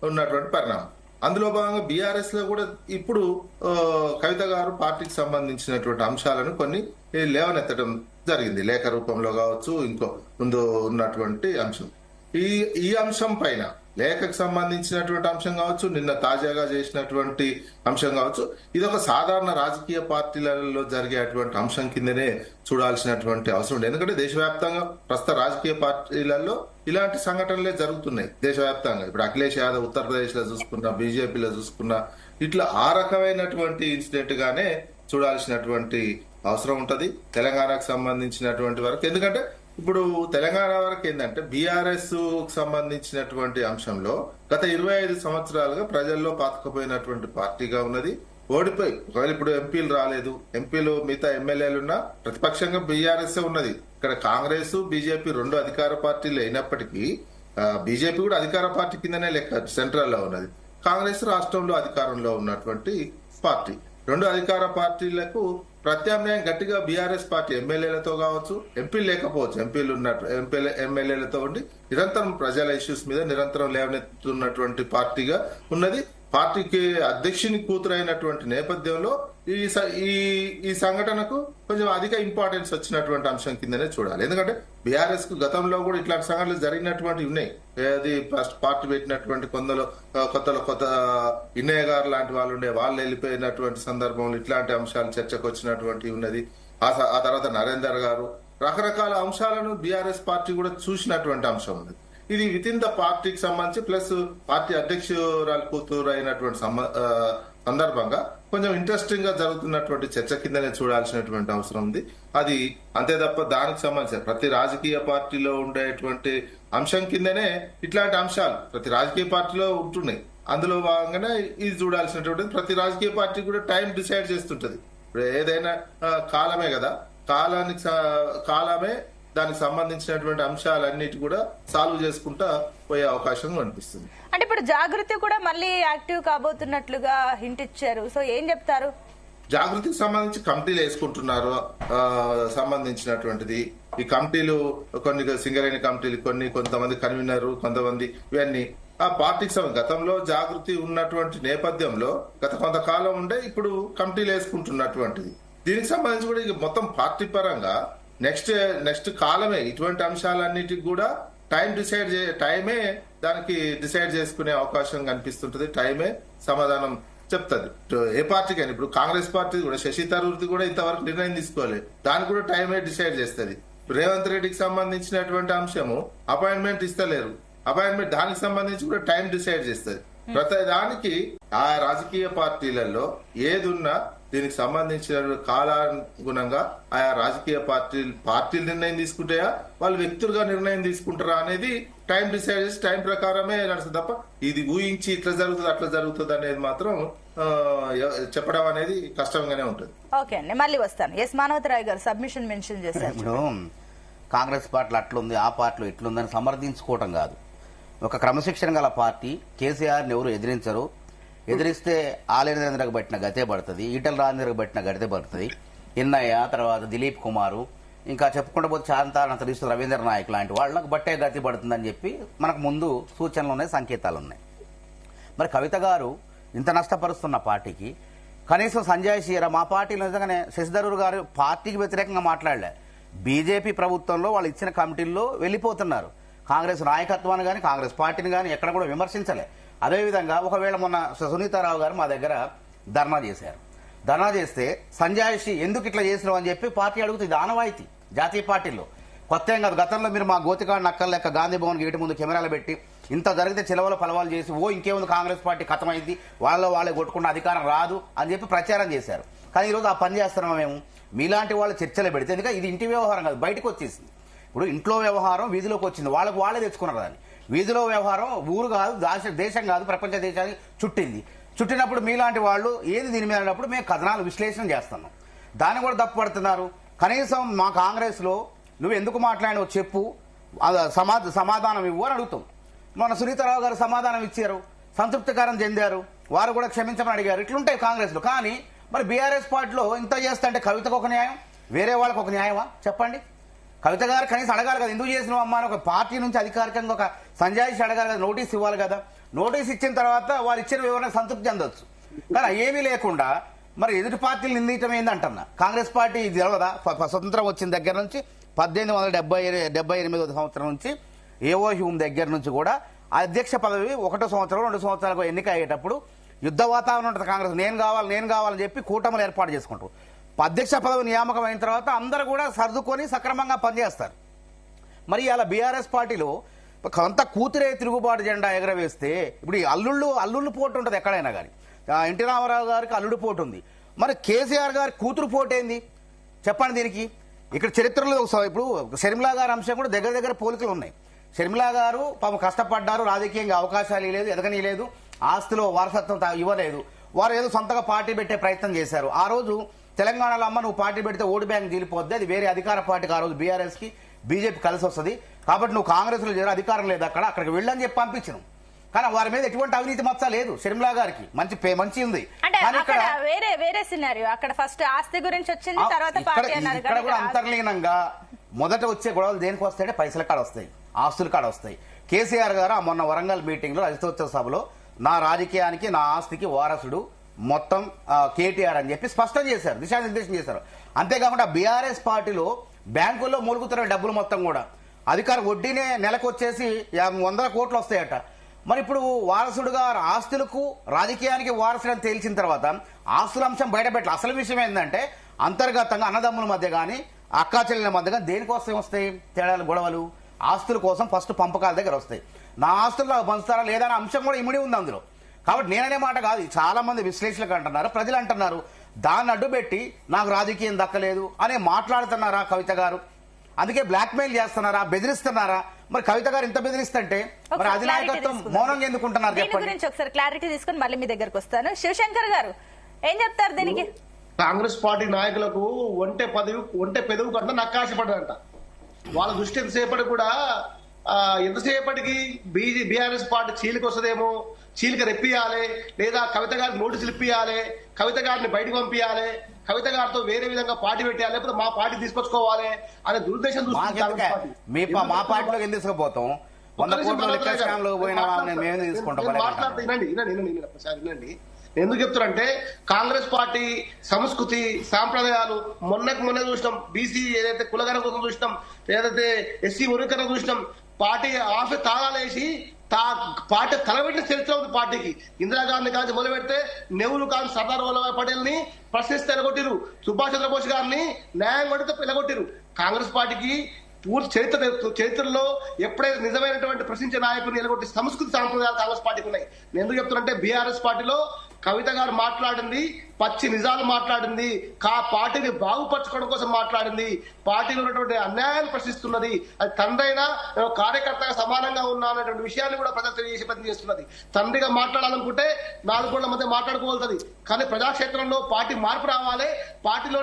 Speaker 4: ఉన్నటువంటి పరిణామం. అందులో భాగంగా బీఆర్ఎస్ లో కూడా ఇప్పుడు కవిత గారు పార్టీకి సంబంధించినటువంటి అంశాలను కొన్ని లేవనెత్తడం జరిగింది, లేఖ రూపంలో కావచ్చు, ఇంకో ముందు ఉన్నటువంటి అంశం. ఈ అంశం పైన లేఖకు సంబంధించినటువంటి అంశం కావచ్చు, నిన్న తాజాగా చేసినటువంటి అంశం కావచ్చు, ఇది ఒక సాధారణ రాజకీయ పార్టీలలో జరిగేటువంటి అంశం కిందనే చూడాల్సినటువంటి అవసరం ఉంది. ఎందుకంటే దేశవ్యాప్తంగా ప్రస్తుత రాజకీయ పార్టీలలో ఇలాంటి సంఘటనలే జరుగుతున్నాయి దేశవ్యాప్తంగా. ఇప్పుడు అఖిలేష్ యాదవ్ ఉత్తరప్రదేశ్ లో చూసుకున్నా, బీజేపీలో చూసుకున్నా, ఇట్లా ఆ రకమైనటువంటి ఇన్సిడెంట్ గానే చూడాల్సినటువంటి అవసరం ఉంటది తెలంగాణకు సంబంధించినటువంటి వరకు. ఎందుకంటే ఇప్పుడు తెలంగాణ వరకు ఏంటంటే బీఆర్ఎస్ సంబంధించినటువంటి అంశంలో గత 25 సంవత్సరాలుగా ప్రజల్లో పాతుకుపోయినటువంటి పార్టీగా ఉన్నది. ఓడిపోయి ఒకవేళ ఇప్పుడు ఎంపీలు రాలేదు, ఎంపీలు మిగతా ఎమ్మెల్యేలున్నా ప్రతిపక్షంగా బీఆర్ఎస్ ఉన్నది. ఇక్కడ కాంగ్రెస్ బీజేపీ రెండు అధికార పార్టీలు అయినప్పటికీ బీజేపీ కూడా అధికార పార్టీ కిందనే లెక్క సెంట్రల్ లో ఉన్నది. కాంగ్రెస్ రాష్ట్రంలో అధికారంలో ఉన్నటువంటి పార్టీ. రెండు అధికార పార్టీలకు ప్రత్యామ్నాయం గట్టిగా బీఆర్ఎస్ పార్టీ ఎమ్మెల్యేలతో కావచ్చు, ఎంపీలు లేకపోవచ్చు, ఎంపీలు ఉన్నట్టు ఎమ్మెల్యేలతో ఉండి నిరంతరం ప్రజల ఇష్యూస్ మీద నిరంతరం లేవనెత్తున్నటువంటి పార్టీగా ఉన్నది. పార్టీకి అధ్యక్షుని కూతురైనటువంటి నేపథ్యంలో ఈ సంఘటనకు కొంచెం అధిక ఇంపార్టెన్స్ వచ్చినటువంటి అంశం కిందనే చూడాలి. ఎందుకంటే బీఆర్ఎస్ కు గతంలో కూడా ఇట్లాంటి సంఘటనలు జరిగినటువంటి ఉన్నాయి. అది ఫస్ట్ పార్టీ పెట్టినటువంటి కొత్త ఇన్నయ్య గారు లాంటి వాళ్ళు ఉండే, వాళ్ళు వెళ్ళిపోయినటువంటి సందర్భంలో ఇట్లాంటి అంశాలు చర్చకు వచ్చినటువంటి ఉన్నది. ఆ తర్వాత నరేందర్ గారు రకరకాల అంశాలను బీఆర్ఎస్ పార్టీ కూడా చూసినటువంటి అంశం ఉంది. ఇది విత్ ఇన్ ద పార్టీకి సంబంధించి ప్లస్ పార్టీ అధ్యక్షురాలు కూతురు అయినటువంటి సందర్భంగా కొంచెం ఇంట్రెస్టింగ్ గా జరుగుతున్నటువంటి చర్చ కిందనే చూడాల్సినటువంటి అవసరం ఉంది. అది అంతే తప్ప దానికి సంబంధించి ప్రతి రాజకీయ పార్టీలో ఉండేటువంటి అంశం కిందనే ఇట్లాంటి అంశాలు ప్రతి రాజకీయ పార్టీలో ఉంటున్నాయి. అందులో భాగంగానే ఇది చూడాల్సినటువంటి ప్రతి రాజకీయ పార్టీ కూడా టైం డిసైడ్ చేస్తుంటది. ఇప్పుడు ఏదైనా కాలమే కదా, కాలమే దానికి సంబంధించినటువంటి అంశాలన్నిటి కూడా సాల్వ్ చేసుకుంటా పోయే అవకాశం కనిపిస్తుంది.
Speaker 1: అంటే ఇప్పుడు జాగృతి కూడా మళ్ళీ యాక్టివ్ కాబోతున్నట్లుగా హింట్ ఇచ్చారు. సో ఏం చెప్తారు?
Speaker 4: జాగృతికి సంబంధించి కమిటీలు వేసుకుంటున్నారు సంబంధించినటువంటిది. ఈ కమిటీలు కొన్ని సింగరేణి కమిటీలు, కొంతమంది కన్వీనర్, కొంతమంది ఇవన్నీ ఆ పార్టీకి గతంలో జాగృతి ఉన్నటువంటి నేపథ్యంలో గత కొంతకాలం ఉండే ఇప్పుడు కమిటీలు వేసుకుంటున్నటువంటిది. దీనికి సంబంధించి కూడా ఇక మొత్తం పార్టీ పరంగా నెక్స్ట్ కాలమే ఇటువంటి అంశాలన్నిటికి కూడా టైమే దానికి డిసైడ్ చేసుకునే అవకాశం కనిపిస్తుంటది. టైమే సమాధానం చెప్తుంది ఏ పార్టీకైనా. ఇప్పుడు కాంగ్రెస్ పార్టీ కూడా శశి థరూర్ది కూడా ఇంతవరకు నిర్ణయం తీసుకోలేదు, దానికి కూడా టైమే డిసైడ్ చేస్తుంది. రేవంత్ రెడ్డికి సంబంధించినటువంటి అంశము అపాయింట్మెంట్ ఇస్తలేరు, అపాయింట్మెంట్ దానికి సంబంధించి కూడా టైం డిసైడ్ చేస్తుంది. ప్రతి దానికి ఆ రాజకీయ పార్టీలలో ఏదున్నా దీనికి సంబంధించిన కాలానుగుణంగా ఆయా రాజకీయ పార్టీలు నిర్ణయం తీసుకుంటాయా, వాళ్ళు వ్యక్తులుగా నిర్ణయం తీసుకుంటారా అనేది టైం డిసైడ్ చేసి టైం ప్రకారమే నడుస్తుంది తప్ప ఇది ఊహించి ఇట్లా జరుగుతుంది అట్లా జరుగుతుంది అనేది మాత్రం చెప్పడం అనేది కష్టంగానే ఉంటుంది.
Speaker 1: ఓకే అండి, మళ్ళీ వస్తాను. ఎస్ మానవతరాయ్ గారు సబ్మిషన్ మెన్షన్ చేశారు.
Speaker 3: ఇప్పుడు కాంగ్రెస్ పార్టీలో అట్లుంది, ఆ పార్టీలో ఇట్లుందని సమర్థించుకోవటం కాదు. ఒక క్రమశిక్షణ గల పార్టీ. కేసీఆర్ని ఎవరు ఎదిరించరు. ఎదిరిస్తే ఆలేంద్రకు పట్టిన గతే పడుతుంది, ఈటల రాజేంద్రకు పట్టిన గతే పడుతుంది. ఎన్నయ్య, తర్వాత దిలీప్ కుమారు, ఇంకా చెప్పుకుంటూ పోతే చాంతానంత రిస్తు రవీంద్ర నాయక్ లాంటి వాళ్ళకు బట్టే గతి పడుతుందని చెప్పి మనకు ముందు సూచనలు ఉన్నాయి, సంకేతాలు ఉన్నాయి. మరి కవిత గారు ఇంత నష్టపరుస్తున్న పార్టీకి కనీసం సంజయ్ షీరా మా పార్టీలో నిజంగానే శశిధరూర్ గారు పార్టీకి వ్యతిరేకంగా మాట్లాడలే. బీజేపీ ప్రభుత్వంలో వాళ్ళు ఇచ్చిన కమిటీల్లో వెళ్ళిపోతున్నారు. కాంగ్రెస్ నాయకత్వాన్ని కానీ కాంగ్రెస్ పార్టీని కానీ ఎక్కడ కూడా విమర్శించలే. అదేవిధంగా ఒకవేళ మొన్న సునీతారావు గారు మా దగ్గర ధర్నా చేశారు. ధర్నా చేస్తే సంజయ్ షీ ఎందుకు ఇట్లా చేసినావు అని చెప్పి పార్టీ అడుగుతుంది. ఆనవాయితీ జాతీయ పార్టీల్లో కొత్త ఏం కాదు. గతంలో మీరు మా గోతికాడు నక్కల లెక్క గాంధీ భవన్ గేటు ముందు కెమెరాలు పెట్టి ఇంత జరిగితే చిలవల పలవాలు చేసి ఇంకేముంది కాంగ్రెస్ పార్టీ ఖతమైంది, వాళ్ళే కొట్టుకున్న అధికారం రాదు అని చెప్పి ప్రచారం చేశారు. కానీ ఈరోజు ఆ పని చేస్తున్నాం మేము. మీలాంటి వాళ్ళు చర్చలు పెడితే ఎందుకంటే ఇది ఇంటి వ్యవహారం కాదు, బయటకు వచ్చేసింది. ఇప్పుడు ఇంట్లో వ్యవహారం వీధిలోకి వచ్చింది, వాళ్ళే తెచ్చుకున్నారు దాన్ని. వీధిలో వ్యవహారం ఊరు కాదు, దేశం కాదు, ప్రపంచ దేశానికి చుట్టినప్పుడు మీలాంటి వాళ్ళు ఏది దీని మీద అన్నప్పుడు మేము కథనాలు విశ్లేషణ చేస్తున్నాం. దాన్ని కూడా తప్పుపడుతున్నారు. కనీసం మా కాంగ్రెస్ లో నువ్వు ఎందుకు మాట్లాడినావు చెప్పు, సమాధానం ఇవ్వు అని అడుగుతాం. మన సునీతారావు గారు సమాధానం ఇచ్చారు, సంతృప్తికరం చెందారు, వారు కూడా క్షమించమని అడిగారు. ఇట్లుంటాయి కాంగ్రెస్ లో. కానీ మరి బీఆర్ఎస్ పార్టీలో ఇంత చేస్తా అంటే కవితకు ఒక న్యాయం, వేరే వాళ్ళకి ఒక న్యాయమా చెప్పండి? కవిత గారు కనీసం అడగాలి కదా, ఎందుకు చేసినావు అమ్మా అని ఒక పార్టీ నుంచి అధికారికంగా ఒక సంజాయిషి అడగాలి కదా, నోటీస్ ఇవ్వాలి కదా. నోటీస్ ఇచ్చిన తర్వాత వారు ఇచ్చిన వివరణ సంతృప్తి చెందొచ్చు. కానీ ఏమీ లేకుండా మరి ఎదుటి పార్టీలు నిందించడం ఏందంటున్నా. కాంగ్రెస్ పార్టీ ఇది తెలవదా? స్వతంత్రం వచ్చిన దగ్గర నుంచి 1878 సంవత్సరం నుంచి ఏవో హ్యూమ్ దగ్గర నుంచి కూడా అధ్యక్ష పదవి 1 సంవత్సరం 2 సంవత్సరాలకు ఎన్నిక అయ్యేటప్పుడు యుద్ధ వాతావరణం ఉంటుంది. కాంగ్రెస్ నేను కావాలని చెప్పి కూటములు ఏర్పాటు చేసుకుంటారు. అధ్యక్ష పదవి నియామకం అయిన తర్వాత అందరూ కూడా సర్దుకొని సక్రమంగా పనిచేస్తారు. మరి ఇలా బీఆర్ఎస్ పార్టీలో కొంత కూతురే తిరుగుబాటు జెండా ఎగరవేస్తే ఇప్పుడు ఈ అల్లుళ్ళు పోటు ఉంటుంది ఎక్కడైనా కానీ. ఎన్టీ రామారావు గారికి అల్లుడు పోటు ఉంది, మరి కేసీఆర్ గారి కూతురు పోటు ఏంది చెప్పండి దీనికి? ఇక్కడ చరిత్రలో ఇప్పుడు షర్మిలా గారి అంశం కూడా దగ్గర దగ్గర పోలికలు ఉన్నాయి. షర్మిలా గారు పాపం కష్టపడ్డారు, రాజకీయంగా అవకాశాలు లేదు, ఎదగనీయలేదు, ఆస్తిలో వారసత్వం ఇవ్వలేదు. వారు ఏదో సొంతగా పార్టీ పెట్టే ప్రయత్నం చేశారు. ఆ రోజు తెలంగాణలో అమ్మ నువ్వు పార్టీ పెడితే ఓటు బ్యాంక్ జీలిపోద్ది, అది వేరే అధికార పార్టీకి ఆ రోజు బీఆర్ఎస్ కి బీజేపీ కలిసి వస్తుంది, కాబట్టి నువ్వు కాంగ్రెస్ లో చేరే అధికారం లేదు అక్కడికి వెళ్ళని చెప్పి పంపించను. కానీ వారి మీద ఎటువంటి అవినీతి మచ్చ లేదు. షర్మిలా గారికి మంచి ఉంది.
Speaker 1: అంటే
Speaker 3: కానీ
Speaker 1: అక్కడ వేరే సినారియో, అక్కడ ఫస్ట్ ఆస్తి గురించి వచ్చింది, తర్వాత పార్టీ అన్నారు.
Speaker 3: ఇక్కడ కూడా అంతర్లీనంగా మొదట వచ్చే గొడవలు దేనికి వస్తాయంటే పైసల కాడ వస్తాయి, ఆస్తుల కాడ వస్తాయి. కేసీఆర్ గారు మొన్న వరంగల్ మీటింగ్ లో రజతోత్సవ సభలో నా రాజకీయానికి నా ఆస్తికి వారసుడు మొత్తం కేటీఆర్ అని చెప్పి స్పష్టం చేశారు, దిశానిర్దేశం చేశారు. అంతేకాకుండా బీఆర్ఎస్ పార్టీలో బ్యాంకుల్లో మూలుగుతున్న డబ్బులు మొత్తం కూడా అధికార వడ్డీనే నెలకు వచ్చేసి 100 కోట్లు వస్తాయట. మరి ఇప్పుడు వారసుడుగా ఆస్తులకు రాజకీయానికి వారసుడని తేల్చిన తర్వాత ఆస్తుల అంశం బయటపెట్టాలి. అసలు విషయం ఏంటంటే అంతర్గతంగా అన్నదమ్ముల మధ్య కానీ అక్కా చెల్లెల మధ్య కానీ దేనికోసం వస్తాయి తేడాలు, గొడవలు? ఆస్తుల కోసం ఫస్ట్ పంపకాల దగ్గర వస్తాయి. నా ఆస్తులు పంచుతారా లేదా అనే అంశం కూడా ఇమిడి ఉంది అందులో. కాబట్టి నేననే మాట కాదు, చాలా మంది విశ్లేషకులు అంటున్నారు, ప్రజలు అంటున్నారు. దాన్ని అడ్డుపెట్టి నాకు రాజకీయం దక్కలేదు అని మాట్లాడుతున్నారా కవిత గారు? అందుకే బ్లాక్ మెయిల్ చేస్తున్నారా, బెదిరిస్తున్నారా? మరి కవిత గారు ఇంత బెదిరిస్తుంటే మరి అధినాయకత్వం మౌనంగా ఎందుకుంటున్నారు చెప్పండి.
Speaker 1: గురించి ఒకసారి క్లారిటీ తీసుకుని మళ్ళీ మీ దగ్గరకు వస్తాను. శివశంకర్ గారు ఏం చెప్తారు దీనికి?
Speaker 2: కాంగ్రెస్ పార్టీ నాయకులకు ఒంటె పెదవు కన్నా నక్కాశపడ్డదంట. వాళ్ళ దృష్టి ఎంతసేపటికి బీఆర్ఎస్ పార్టీ చీలికి వస్తుందేమో, చీలిక రెప్పియాలి, లేదా కవిత గారికి నోటీసులు ఇప్పియాలి, కవిత గారిని బయటకు పంపించాలి, కవిత గారితో వేరే విధంగా పార్టీ పెట్టాలి, లేకపోతే మా పార్టీ తీసుకొచ్చుకోవాలి అనే దురుద్దేశం
Speaker 3: చూస్తుంది. మా పార్టీలోకి ఎందుకు తీసుకుపోతాం? 100 కోట్ల లెక్క స్కామ్ లో పోయినా మేము తీసుకుంటాం.
Speaker 2: వినండి, ఎందుకు చెప్తారంటే కాంగ్రెస్ పార్టీ సంస్కృతి సాంప్రదాయాలు మొన్న చూసినాం. బీసీ ఏదైతే కులగన కోసం చూసినాం, ఏదైతే ఎస్సీ వర్గీకరణ చూసినాం. పార్టీ ఆఫీస్ తాళాలేసి పార్టీ తలబెట్టిన చరిత్ర ఉంది పార్టీకి. ఇందిరాగాంధీ కాంచి మొదలు పెడితే నెహ్రూ కాంచి సర్దార్ వల్లభాయ్ పటేల్ ని ప్రశ్నిస్తే ఎలగొట్టిరు, సుభాష్ చంద్రబోస్ గారిని న్యాయం కొడితే ఎలగొట్టిరు. కాంగ్రెస్ పార్టీకి పూర్తి చరిత్రలో ఎప్పుడైతే నిజమైనటువంటి ప్రశ్నించే నాయకుని ఎలగొట్టి సంస్కృతి సాంప్రదాయాలు కాంగ్రెస్ పార్టీకి ఉన్నాయి. నేను ఎందుకు చెప్తున్నంటే బీఆర్ఎస్ పార్టీలో కవిత గారు మాట్లాడింది పచ్చి నిజాలు మాట్లాడింది, పార్టీని బాగుపరచుకోవడం కోసం మాట్లాడింది, పార్టీలో ఉన్నటువంటి అన్యాయాలు ప్రశ్నిస్తున్నది. అది తండ్రైనా కార్యకర్తగా సమానంగా ఉన్నా అనేటువంటి విషయాన్ని కూడా ప్రజలు తెలియజేసే ప్రయత్నం చేస్తున్నది. తండ్రిగా మాట్లాడాలనుకుంటే 4 కోట్ల మధ్య మాట్లాడుకోగలుగుతుంది, కానీ ప్రజాక్షేత్రంలో పార్టీ మార్పు రావాలి, పార్టీలో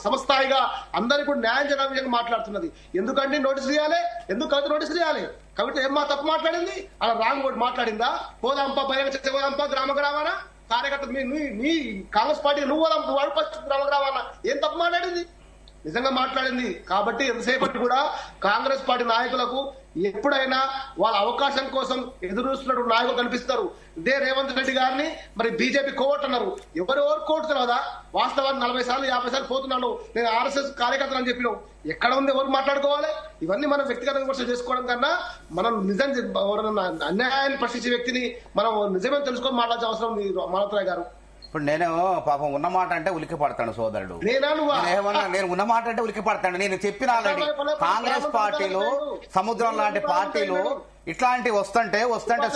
Speaker 2: సమస్థాయిగా అందరికీ కూడా న్యాయం జరగాలని విధంగా మాట్లాడుతున్నది. ఎందుకంటే నోటీసులు ఇవ్వాలి, ఎందుకు కవిత నోటీసులు ఇవ్వాలి? కాబట్టి ఏమ్మా తప్పు మాట్లాడింది, అలా రాంగ్ కూడా మాట్లాడిందా? పోదాంపా బహిరంగ చర్చ పోదాంపా గ్రామగ్రామానా కార్యకర్త నీ కాంగ్రెస్ పార్టీ నువ్వు గ్రామగ్రామానా ఏం తప్పు మాట్లాడింది? నిజంగా మాట్లాడింది. కాబట్టి ఎంతసేపటి కూడా కాంగ్రెస్ పార్టీ నాయకులకు ఎప్పుడైనా వాళ్ళ అవకాశం కోసం ఎదురు చూస్తున్నట్టు నాయకులు కనిపిస్తారు. ఇదే రేవంత్ రెడ్డి గారిని మరి బీజేపీ కోవట్ అన్నారు. ఎవరు కోవట్ తెలియదా? వాస్తవాన్ని 40 సార్లు 50 సార్లు పోతున్నాను, నేను ఆర్ఎస్ఎస్ కార్యకర్తలు అని చెప్పినావు. ఎక్కడ ఉంది? ఎవరు మాట్లాడుకోవాలి? ఇవన్నీ మనం వ్యక్తిగత విమర్శలు చేసుకోవడం కన్నా మనం నిజం అన్యాయాన్ని ప్రశ్నించే వ్యక్తిని మనం నిజమే తెలుసుకొని మాట్లాడాల్సిన అవసరం ఉంది. మాలవరాయ్ గారు,
Speaker 3: ఇప్పుడు నేను పాపం ఉన్నమాట అంటే ఉలిక్కి పడతాను సోదరుడు. నేను ఉన్నమాట అంటే ఉలిక్కి పడతాను. నేను చెప్పిన ఆల్రెడీ కాంగ్రెస్ పార్టీలో సముద్రం లాంటి పార్టీలు ఇట్లాంటివి వస్తుంటే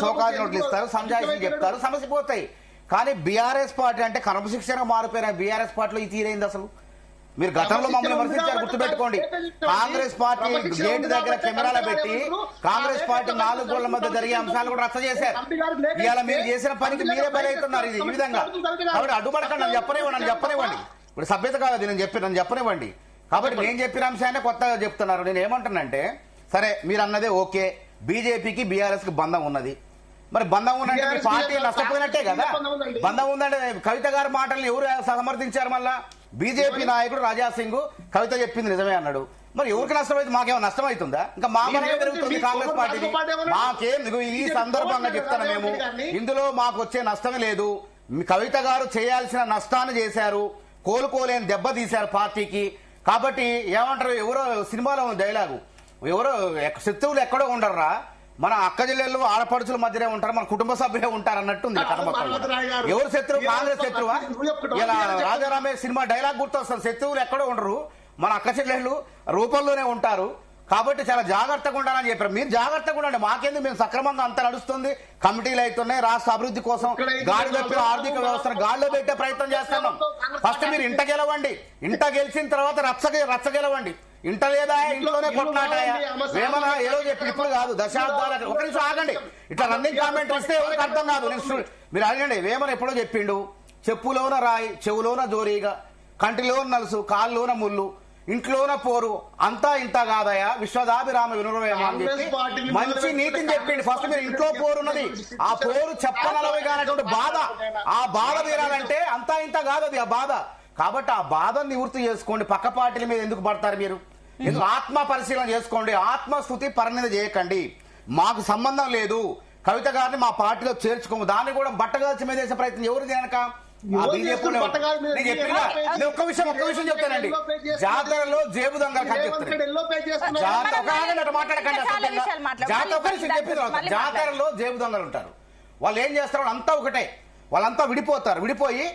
Speaker 3: శోకాది నోట్లు ఇస్తారు, సంజాయిషి చెప్తారు, సమస్య పోతాయి. కానీ బీఆర్ఎస్ పార్టీ అంటే క్రమశిక్షణ మారిపోయిన బీఆర్ఎస్ పార్టీలో ఈ తీరైంది. అసలు మీరు గతంలో మమ్మల్ని విమర్శించారు, గుర్తుపెట్టుకోండి. కాంగ్రెస్ పార్టీ గేటు దగ్గర కెమెరాలు పెట్టి కాంగ్రెస్ పార్టీ 4 గోళ్ల మధ్య జరిగే అంశాలు కూడా రచ్చ చేశారు. ఇవాళ మీరు చేసిన పనికి మీరే బలవుతున్నారు. ఇది ఈ విధంగా కాబట్టి అడ్డుపడకండి, నన్ను చెప్పనివ్వండి. ఇప్పుడు సభ్యత కాదు, నన్ను చెప్పనివ్వండి. కాబట్టి నేను చెప్పిన అంశాన్ని కొత్తగా చెప్తున్నారు. నేను ఏమంటున్నానంటే, సరే మీరు అన్నదే ఓకే, బీజేపీకి బీఆర్ఎస్ కి బంధం ఉన్నది. మరి బంధం ఉందంటే మీ పార్టీ నష్టపోయినట్టే కదా. బంధం ఉందంటే కవిత గారి మాటల్ని ఎవరు సమర్థించారు? మళ్ళా బీజేపీ నాయకుడు రాజా సింగ్ కవిత చెప్పింది నిజమే అన్నాడు. మరి ఎవరికి నష్టమైతే మాకేమో నష్టమవుతుందా? ఇంకా మా మనమే పెరుగుతుంది కాంగ్రెస్ పార్టీకి. మాకేం ఈ సందర్భంగా చెప్తాను, మేము ఇందులో మాకు వచ్చే నష్టమే లేదు. కవిత గారు చేయాల్సిన నష్టాన్ని చేశారు, కోలుకోలేని దెబ్బ తీశారు పార్టీకి. కాబట్టి ఏమంటారు, ఎవరో సినిమాలో డైలాగు, ఎవరో శత్రువులు ఎక్కడో ఉండర్రా, మన అక్క జిల్లెళ్ళు ఆడపడుచుల మధ్యనే ఉంటారు, మన కుటుంబ సభ్యులే ఉంటారు అన్నట్టుంది కథ మొత్తం. ఎవరు శత్రువు? కాంగ్రెస్ శత్రువా? ఇలా రాజారామే సినిమా డైలాగ్ గుర్తొస్తుంది, శత్రువులు ఎక్కడో ఉండరు, మన అక్క చెల్లెళ్ళు రూపంలోనే ఉంటారు, కాబట్టి చాలా జాగ్రత్తగా ఉండాలని చెప్పారు. మీరు జాగ్రత్తగా ఉండండి, మాకేందుకు, మేము సక్రమంగా అంతా నడుస్తుంది, కమిటీలు అవుతున్నాయి, రాష్ట్ర అభివృద్ధి కోసం గాడిలో పెట్టిన ఆర్థిక వ్యవస్థను గాడిలో పెట్టే ప్రయత్నం చేస్తున్నాం. ఫస్ట్ మీరు ఇంట గెలవండి, ఇంట గెలిచిన తర్వాత రచ్చ గెలవండి. ఇంట లేదా ఇంట్లోనే కొట్లాటాయా ఏమన్నా ఏదో చెప్పి ఇప్పుడు కాదు దశాబ్దాల. ఒక నిమిషం ఆగండి, ఇట్లా రన్నింగ్ కామెంట్ ఇస్తే ఎవరికి అర్థం కాదు. మీరు అడగండి, వేమన ఎప్పుడో చెప్పిండు, చెప్పులోన రాయి చెవులోన జోరీగా, కంటిలోన నలుసు కాళ్ళలోన ముళ్ళు, ఇంట్లోన పోరు అంతా ఇంత కాదయా విశ్వదాభిరామ వినురవేమ అని చెప్పి మంచి నీతిని చెప్పింది. ఫస్ట్ మీరు ఇంట్లో పోరు ఉన్నది, ఆ పోరు చెప్పనలవి కానటువంటి బాధ, ఆ బాధ తీరాలంటే అంతా ఇంత కాదు అది ఆ బాధ. కాబట్టి ఆ బాధను నివృత్తి చేసుకోండి. పక్క పార్టీల మీద ఎందుకు పడతారు మీరు? ఎందుకు ఆత్మ పరిశీలన చేసుకోండి, ఆత్మస్థుతి పరిణితి చేయకండి. మాకు సంబంధం లేదు, కవిత గారిని మా పార్టీలో చేర్చుకోము, దాన్ని కూడా బట్టగాల్చి మీద చేసే ప్రయత్నం ఎవరు చేయనక ఒక్క విషయం చెప్తానండి. జాతరలో జేబు దొంగలు మాట్లాడకండి. జాతరలో జేబు దొంగలు ఉంటారు, వాళ్ళు ఏం చేస్తారు, అంతా ఒకటే, వాళ్ళంతా విడిపోయి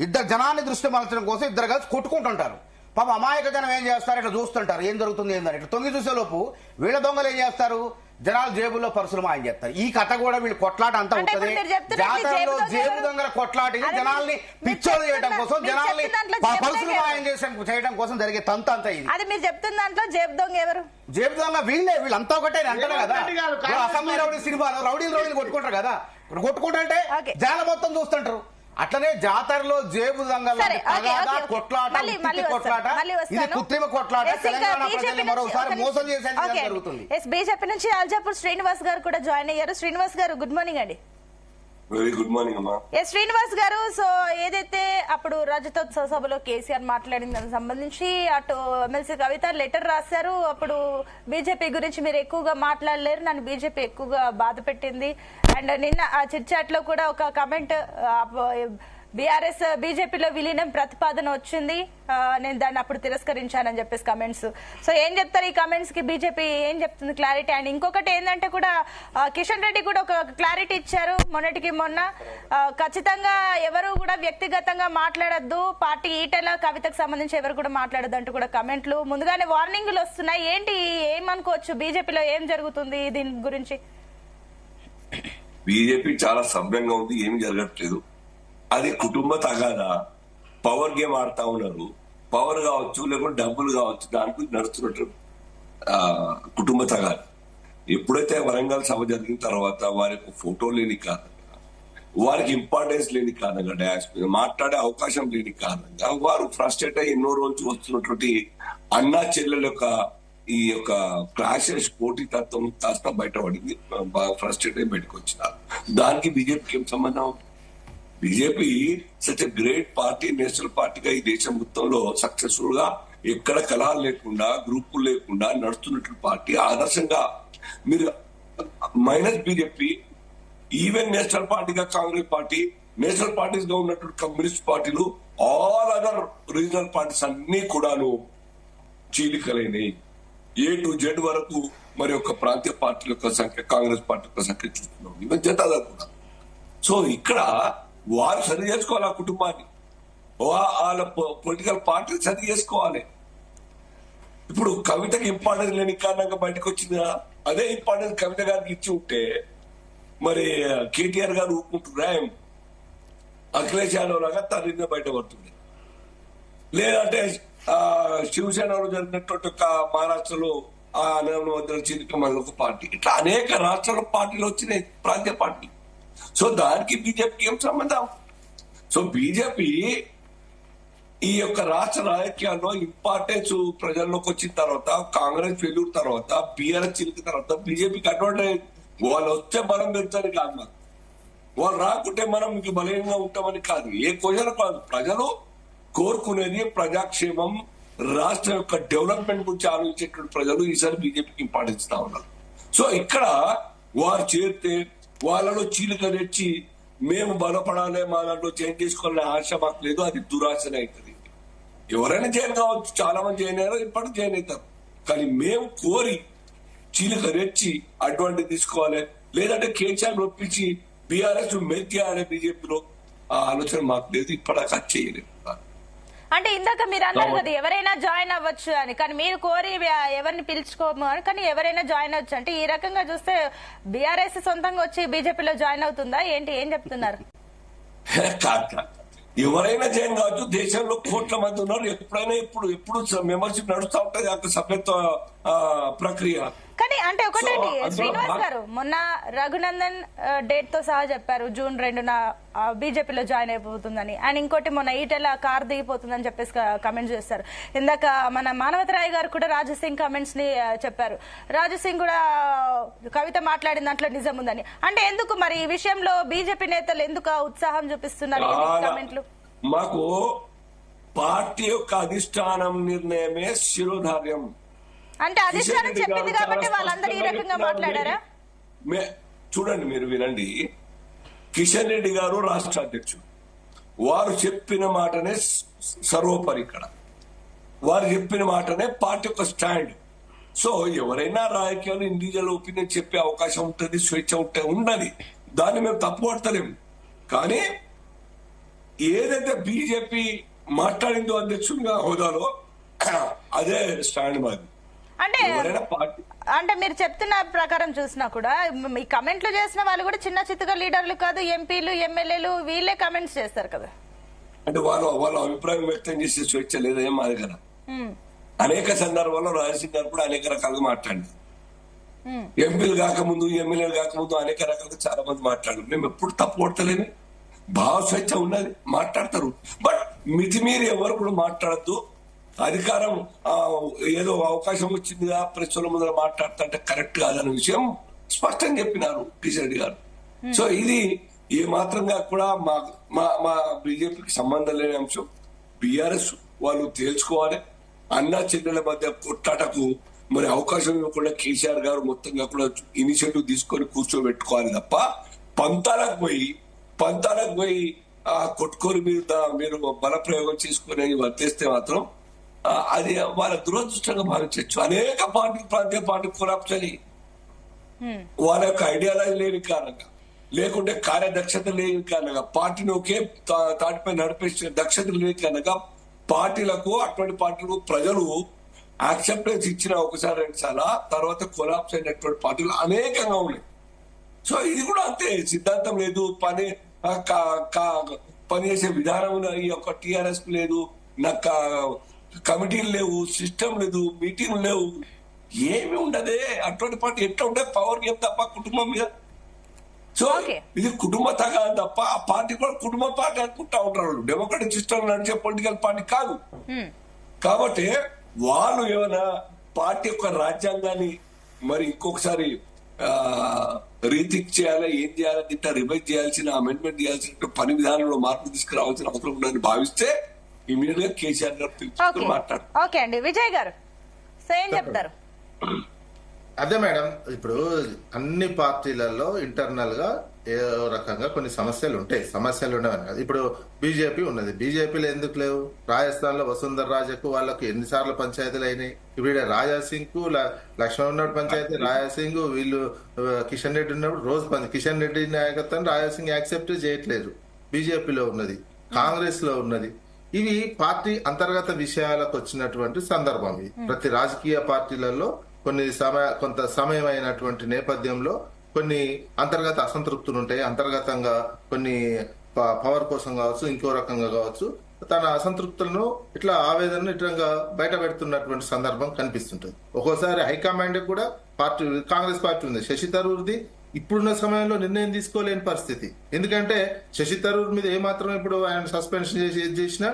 Speaker 3: ఇద్దరు జనాన్ని దృష్టి మలచడం కోసం ఇద్దరు కలిసి కొట్టుకుంటుంటారు. పాప అమాయక జనం ఏం చేస్తారు, ఇట్లా చూస్తుంటారు ఏం జరుగుతుంది ఏందని. ఇట్లా తొంగి చూసే లోపు వీళ్ళ దొంగలు ఏం చేస్తారు, జనాలు జేబుల్లో పరుసులు మాయం చేస్తారు. ఈ కథ కూడా వీళ్ళు కొట్లాట అంతా ఉంటుంది. జాతరలో జేబు దొంగల కొట్లాట జనాల్ని పిచ్చోలు చేయడం కోసం, జనాల్ని పరుసులు మాయం చేయడం కోసం జరిగే తంత అంతా ఇది.
Speaker 1: అది మీరు చెప్తున్న దాంట్లో జేబు దొంగ ఎవరు?
Speaker 3: జేబు దొంగ వీళ్ళంతా ఒకటే అంటారు కదా. అసెంబ్లీ రౌడీ సినిమాలో రౌడీలు కొట్టుకుంటారు కదా, కొట్టుకుంటే జనాల మొత్తం చూస్తుంటారు. అట్లనే జాతరలో జేబు దొంగల కొట్లాట ఇది కృత్రిమ కొట్లాట. తెలంగాణ ప్రజల్ని మరోసారి మోసం చేసేది జరుగుతుంది.
Speaker 1: బీజేపీ నుంచి అల్జాపూర్ శ్రీనివాస్ గారు కూడా జాయిన్ అయ్యారు. శ్రీనివాస్ గారు గుడ్ మార్నింగ్ అండి.
Speaker 5: వెరీ గుడ్ మార్నింగ్ అమ్మా.
Speaker 1: శ్రీనివాస్ గారు, సో ఏదైతే అప్పుడు రజతోత్సవ సభలో కేసీఆర్ మాట్లాడిన దానికి సంబంధించి అటు ఎమ్మెల్సీ కవిత లెటర్ రాశారు. అప్పుడు బీజేపీ గురించి మీరు ఎక్కువగా మాట్లాడలేరు, నన్ను బీజేపీ ఎక్కువగా బాధ పెట్టింది. అండ్ నిన్న ఆ చిట్ చాట్ లో కూడా ఒక కమెంట్, బీఆర్ఎస్ బీజేపీలో విలీనం ప్రతిపాదన వచ్చింది, నేను దాన్ని అప్పుడు తిరస్కరించానని చెప్పేసి కమెంట్స్. సో ఏం చెప్తారు ఈ కమెంట్స్ కి, బీజేపీ ఏం చెప్తుంది క్లారిటీ? అండ్ ఇంకొకటి ఏంటంటే కూడా కిషన్ రెడ్డి కూడా ఒక క్లారిటీ ఇచ్చారు మొన్నటికి మొన్న, ఖచ్చితంగా ఎవరు కూడా వ్యక్తిగతంగా మాట్లాడొద్దు, పార్టీ ఈటెల కవితకు సంబంధించి ఎవరు కూడా మాట్లాడొద్దు అంటూ కూడా కమెంట్లు, ముందుగానే వార్నింగ్లు వస్తున్నాయి. ఏంటి ఏమనుకోవచ్చు, బీజేపీలో ఏం జరుగుతుంది దీని గురించి?
Speaker 5: బీజేపీ చాలా సభ్యంగా ఉంది, ఏమి జరగట్లేదు. అది కుటుంబ తగాదా, పవర్ గేమ్ ఆడుతా ఉన్నారు. పవర్ కావచ్చు లేకుంటే డబ్బులు కావచ్చు, దానికి నడుస్తున్నట్టు కుటుంబ తగాదా. ఎప్పుడైతే వరంగల్ సభ జరిగిన తర్వాత వారికి ఫోటో లేని కారణంగా, వారికి ఇంపార్టెన్స్ లేని కారణంగా, డాష్ మీద మాట్లాడే అవకాశం లేని కారణంగా వారు ఫ్రస్ట్రేట్ అయ్యి ఎన్నో రోజులు వస్తున్నటువంటి అన్నా చెల్లెల యొక్క ఈ యొక్క క్లాషెస్ పోటీ తత్వం కాస్త బయటపడింది, బాగా ఫ్రస్ట్రేట్ అయ్యి బయటకు వచ్చినారు. దానికి బీజేపీకి ఏం సంబంధం? BJP such a great party, national పార్టీగా ఈ దేశం మొత్తంలో సక్సెస్ఫుల్ గా ఎక్కడ కలహాలు లేకుండా గ్రూపులు లేకుండా నడుస్తున్నటువంటి పార్టీ, ఆదర్శంగా. మీరు మైనస్ బీజేపీ, ఈవెన్ నేషనల్ పార్టీగా కాంగ్రెస్ పార్టీ, నేషనల్ పార్టీస్ గా ఉన్నటువంటి కమ్యూనిస్ట్ పార్టీలు, ఆల్ అదర్ రీజనల్ పార్టీస్ అన్ని కూడాను చీలికలైనవి. A to Z వరకు మరి ఒక ప్రాంతీయ పార్టీల యొక్క సంఖ్య, కాంగ్రెస్ పార్టీ యొక్క సంఖ్య చూస్తున్నాం, ఈవెన్ జనతా కూడా. సో ఇక్కడ వారు సరి చేసుకోవాలి, ఆ కుటుంబాన్ని, వాళ్ళ పొలిటికల్ పార్టీ సరి చేసుకోవాలి. ఇప్పుడు కవితకి ఇంపార్టెన్స్ లేని కారణంగా బయటకు వచ్చిందా? అదే ఇంపార్టెన్స్ కవిత గారికి ఇచ్చి ఉంటే మరి కేటీఆర్ గారు ఊపుకుంటున్నా, అఖిలేష్ యాదవ్ లాగా తల్లిని బయటపడుతుంది. లేదంటే శివసేనలో జరిగినటువంటి ఒక మహారాష్ట్రలో ఆ వద్ద చిరికమల్ల ఒక పార్టీ, ఇట్లా అనేక రాష్ట్రాల పార్టీలు వచ్చినాయి, ప్రాంతీయ పార్టీ. సో దానికి బీజేపీకి ఏం సంబంధం? సో బీజేపీ ఈ యొక్క రాష్ట్ర రాజకీయాల్లో ఇంపార్టెన్స్ ప్రజల్లోకి వచ్చిన తర్వాత, కాంగ్రెస్ ఫెయిల్యూర్ తర్వాత, బీఆర్ఎస్ చిలికిన తర్వాత బీజేపీకి అడ్వాంటేజ్. వాళ్ళు వస్తే బలం పెడతారు కాదు, మాకు వాళ్ళు రాకుంటే మనం ఇంక బలంగా ఉంటామని కాదు, ఏ క్వశ్చన్ కాదు. ప్రజలు కోరుకునేది ప్రజాక్షేమం, రాష్ట్రం యొక్క డెవలప్మెంట్ గురించి ఆలోచించేటువంటి ప్రజలు ఈసారి బీజేపీకి ఇంపార్టెన్స్ ఇస్తా ఉన్నారు. సో ఇక్కడ వారు చేరితే వాళ్ళలో చీలిక తెచ్చి మేము బలపడాలి, మా దాంట్లో చేంజ్ చేసుకోవాలనే ఆశ మాకు లేదు, అది దురాశనే అవుతుంది. ఎవరైనా జాయిన్ కావచ్చు, చాలా మంది జాయిన్ అయ్యారు, ఇప్పటికి జాయిన్ అవుతారు. కానీ మేము కోరి చీలిక తెచ్చి అడ్వాంటేజ్ తీసుకోవాలి, లేదంటే కేసీఆర్ ఒప్పించి బీఆర్ఎస్ మెల్క్ చేయాలి బీజేపీలో, ఆ ఆలోచన మాకు లేదు, ఇప్పటిదాకా చేయలేదు.
Speaker 1: అంటే ఇందాక మీరు అన్నారు కదా ఎవరైనా జాయిన్ అవ్వచ్చు అని, కానీ మీరు కోరి ఎవరిని పిలుచుకోము అని, కానీ ఎవరైనా జాయిన్ అవ్వచ్చు అంటే ఈ రకంగా చూస్తే బీఆర్ఎస్ సొంతంగా వచ్చి బీజేపీలో జాయిన్ అవుతుందా ఏంటి, ఏం చెప్తున్నారు?
Speaker 5: ఎవరైనా జాయిన్ కావచ్చు. దేశంలో కోట్ల మంది ఉన్నారు. ఎప్పుడైనా ఎప్పుడు మెంబర్షిప్ నడుస్తూ ఉంటది అక్కడ సభ్యత్వ ప్రక్రియ.
Speaker 1: కానీ అంటే ఒకటండి శ్రీనివాస్ గారు మొన్న రఘునందన్ డేట్ తో సహా చెప్పారు జూన్ 2న బీజేపీలో జాయిన్ అయిపోతుందని, అండ్ ఇంకోటి మొన్న ఈటెల కార్ దిగిపోతుందని చెప్పేసి కమెంట్స్ చేస్తారు. ఇందాక మన మానవతరాయ్ గారు కూడా రాజసింగ్ కమెంట్స్ ని చెప్పారు. రాజసింగ్ కూడా కవిత మాట్లాడిన దాంట్లో నిజం ఉందని. అంటే ఎందుకు మరి ఈ విషయంలో బీజేపీ నేతలు ఎందుకు ఉత్సాహం చూపిస్తున్నారు కమెంట్లు?
Speaker 5: మాకు పార్టీ యొక్క అధిష్టానం నిర్ణయమే శిరోధార్యం.
Speaker 1: అంటే అధిష్టానం చెప్పింది కాబట్టి వాళ్ళందరూ ఈ రకంగా మాట్లాడారా?
Speaker 5: చూడండి, మీరు వినండి. కిషన్ రెడ్డి గారు రాష్ట్ర అధ్యక్షుడు. వారు చెప్పిన మాటనే సర్వోపరి. ఇక్కడ వారు చెప్పిన మాటనే పార్టీ యొక్క స్టాండ్. సో ఎవరైనా రాజకీయాలు ఇండివిజువల్ ఒపీనియన్ చెప్పే అవకాశం ఉంటుంది, స్వేచ్ఛ ఉండదు. దాన్ని మేము తప్పు పడతలేము. కానీ ఏదైతే బీజేపీ మాట్లాడిందో అధ్యక్షుడిగా హోదాలో అదే స్టాండ్ మాది.
Speaker 1: అంటే మీరు చెప్తున్న ప్రకారం చూసినా కూడా ఈ కమెంట్లు చేసిన వాళ్ళు కూడా చిన్న చిత్తగా లీడర్లు కాదు, ఎంపీలు ఎమ్మెల్యేలు వీళ్ళే కమెంట్స్ చేస్తారు కదా.
Speaker 5: అంటే వాళ్ళ అభిప్రాయం వ్యక్తం చేసే స్వేచ్ఛ లేదేం మాది కదా. అనేక సందర్భాల్లో రాజసింగ్ గారు కూడా అనేక రకాలుగా మాట్లాడారు. ఎంపీలు కాకముందు ఎమ్మెల్యేలు కాకముందు అనేక రకాలుగా చాలా మంది మాట్లాడారు. మేము ఎప్పుడు తప్పు కొడతలేము. భావ స్వేచ్ఛ ఉన్నది, మాట్లాడతారు. బట్ మితిమీరి ఎవరు కూడా మాట్లాడద్దు. అధికారం ఏదో అవకాశం వచ్చిందిగా ప్రెస్ల ముందర మాట్లాడుతుంటే కరెక్ట్ కాదన్న విషయం స్పష్టంగా చెప్పినారు కిషన్ రెడ్డి గారు. సో ఇది ఏ మాత్రంగా కూడా మా బీజేపీకి సంబంధం లేని అంశం. బీఆర్ఎస్ వాళ్ళు తేల్చుకోవాలి. అన్నా చెల్లెల మధ్య కొట్లాటకు మరి అవకాశం ఇవ్వకుండా కేసీఆర్ గారు మొత్తంగా కూడా ఇనిషియేటివ్ తీసుకొని కూర్చోబెట్టుకోవాలి తప్ప పంతాలకు పోయి కొట్టుకొని మీరు బలప్రయోగం చేసుకుని వర్తిస్తే మాత్రం అది వాళ్ళ దురదృష్టంగా భావించవచ్చు. అనేక ప్రాంతీయ పార్టీ కొరాప్షన్ వాళ్ళ యొక్క ఐడియాలజీ లేని కారణంగా, లేకుంటే కార్యదక్షత లేని కారణంగా, పార్టీని ఒకే తాటిపై నడిపే దక్షత లేని కారణంగా పార్టీలకు అటువంటి పార్టీలకు ప్రజలు యాక్సెప్టెన్స్ ఇచ్చిన ఒకసారి 2 సార్లు తర్వాత కొలాప్స్ అయినటువంటి పార్టీలు అనేకంగా ఉన్నాయి. సో ఇది కూడా అంతే. సిద్ధాంతం లేదు, పనిచేసే విధానం ఈ యొక్క టిఆర్ఎస్ లేదు, నాకు కమిటీలు లేవు, సిస్టమ్ లేదు, మీటింగ్లు లేవు, ఏమి ఉండదే. అటువంటి పార్టీ ఎట్లా ఉండే పవర్ గేమ్ తప్ప కుటుంబం మీద. సో ఇది కుటుంబ తగాదు తప్ప ఆ పార్టీ కూడా కుటుంబ పార్టీ అనుకుంటా ఉంటారు. డెమోక్రటిక్ సిస్టమ్ నడిచే పొలిటికల్ పార్టీ కాదు. కాబట్టి వాళ్ళు ఏమైనా పార్టీ యొక్క రాజ్యాంగాన్ని మరి ఇంకొకసారి రీథింక్ చేయాలి, ఏం చేయాలి, ఇంత రివైజ్ చేయాల్సిన, అమెండ్మెంట్ చేయాల్సిన పని విధానంలో మార్పు తీసుకురావాల్సిన అవసరం ఉందని భావిస్తే ఇమీడియట్ గా కేసీఆర్ గారు మాట్లాడారు.
Speaker 1: ఓకే అండి, విజయ్ గారు ఏం చెప్తారు?
Speaker 4: అదే మేడం, ఇప్పుడు అన్ని పార్టీలలో ఇంటర్నల్ గా ఏదో రకంగా కొన్ని సమస్యలు ఉంటాయి. సమస్యలు ఉండవని కాదు. ఇప్పుడు బీజేపీ ఉన్నది, బీజేపీలో ఎందుకు లేవు? రాజస్థాన్ లో వసుంధర రాజకు వాళ్ళకు ఎన్నిసార్లు పంచాయతీలు అయినాయి. ఇప్పుడు రాజాసింగ్ కు లక్ష్మణ్ ఉన్నప్పుడు పంచాయతీ, రాజాసింగ్ వీళ్ళు కిషన్ రెడ్డి ఉన్నప్పుడు రోజు కిషన్ రెడ్డి నాయకత్వం రాజాసింగ్ యాక్సెప్ట్ చేయట్లేదు. బీజేపీలో ఉన్నది, కాంగ్రెస్ లో ఉన్నది. ఇవి పార్టీ అంతర్గత విషయాలకు వచ్చినటువంటి సందర్భం. ప్రతి రాజకీయ పార్టీలలో కొంత సమయం అయినటువంటి నేపథ్యంలో కొన్ని అంతర్గత అసంతృప్తులు ఉంటాయి. అంతర్గతంగా కొన్ని పవర్ కోసం కావచ్చు, ఇంకో రకంగా కావచ్చు, తన అసంతృప్తులను ఇట్లా ఆవేదనను ఇట్లా బయట పెడుతున్నటువంటి సందర్భం కనిపిస్తుంటది. ఒక్కోసారి హైకమాండ్ కూడా కాంగ్రెస్ పార్టీ ఉంది, శశి థరూర్ది ఇప్పుడున్న సమయంలో నిర్ణయం తీసుకోలేని పరిస్థితి. ఎందుకంటే శశి థరూర్ మీద ఏమాత్రం ఇప్పుడు ఆయన సస్పెన్షన్ చేసి ఏది చేసినా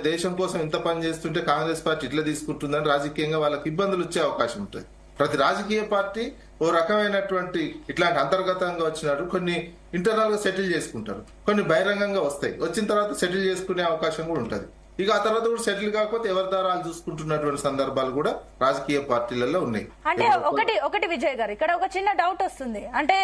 Speaker 4: దేశం కోసం ఇంత పని చేస్తుంటే కాంగ్రెస్ పార్టీ ఇట్లా తీసుకుంటుందని రాజకీయంగా వాళ్ళకి ఇబ్బందులు వచ్చే అవకాశం ఉంటుంది. ప్రతి రాజకీయ పార్టీ ఓ రకమైనటువంటి ఇట్లాంటి అంతర్గతంగా వచ్చినట్టు కొన్ని ఇంటర్నల్ గా సెటిల్ చేసుకుంటారు, కొన్ని బహిరంగంగా వస్తాయి. వచ్చిన తర్వాత సెటిల్ చేసుకునే అవకాశం కూడా ఉంటుంది. ఇక ఆ తర్వాత కూడా సెటిల్ కాకపోతే ఎవరి దారాలు చూసుకుంటున్నటువంటి సందర్భాలు కూడా రాజకీయ పార్టీలలో ఉన్నాయి.
Speaker 1: అంటే ఒకటి విజయ్ గారు, ఇక్కడ ఒక చిన్న డౌట్ వస్తుంది. అంటే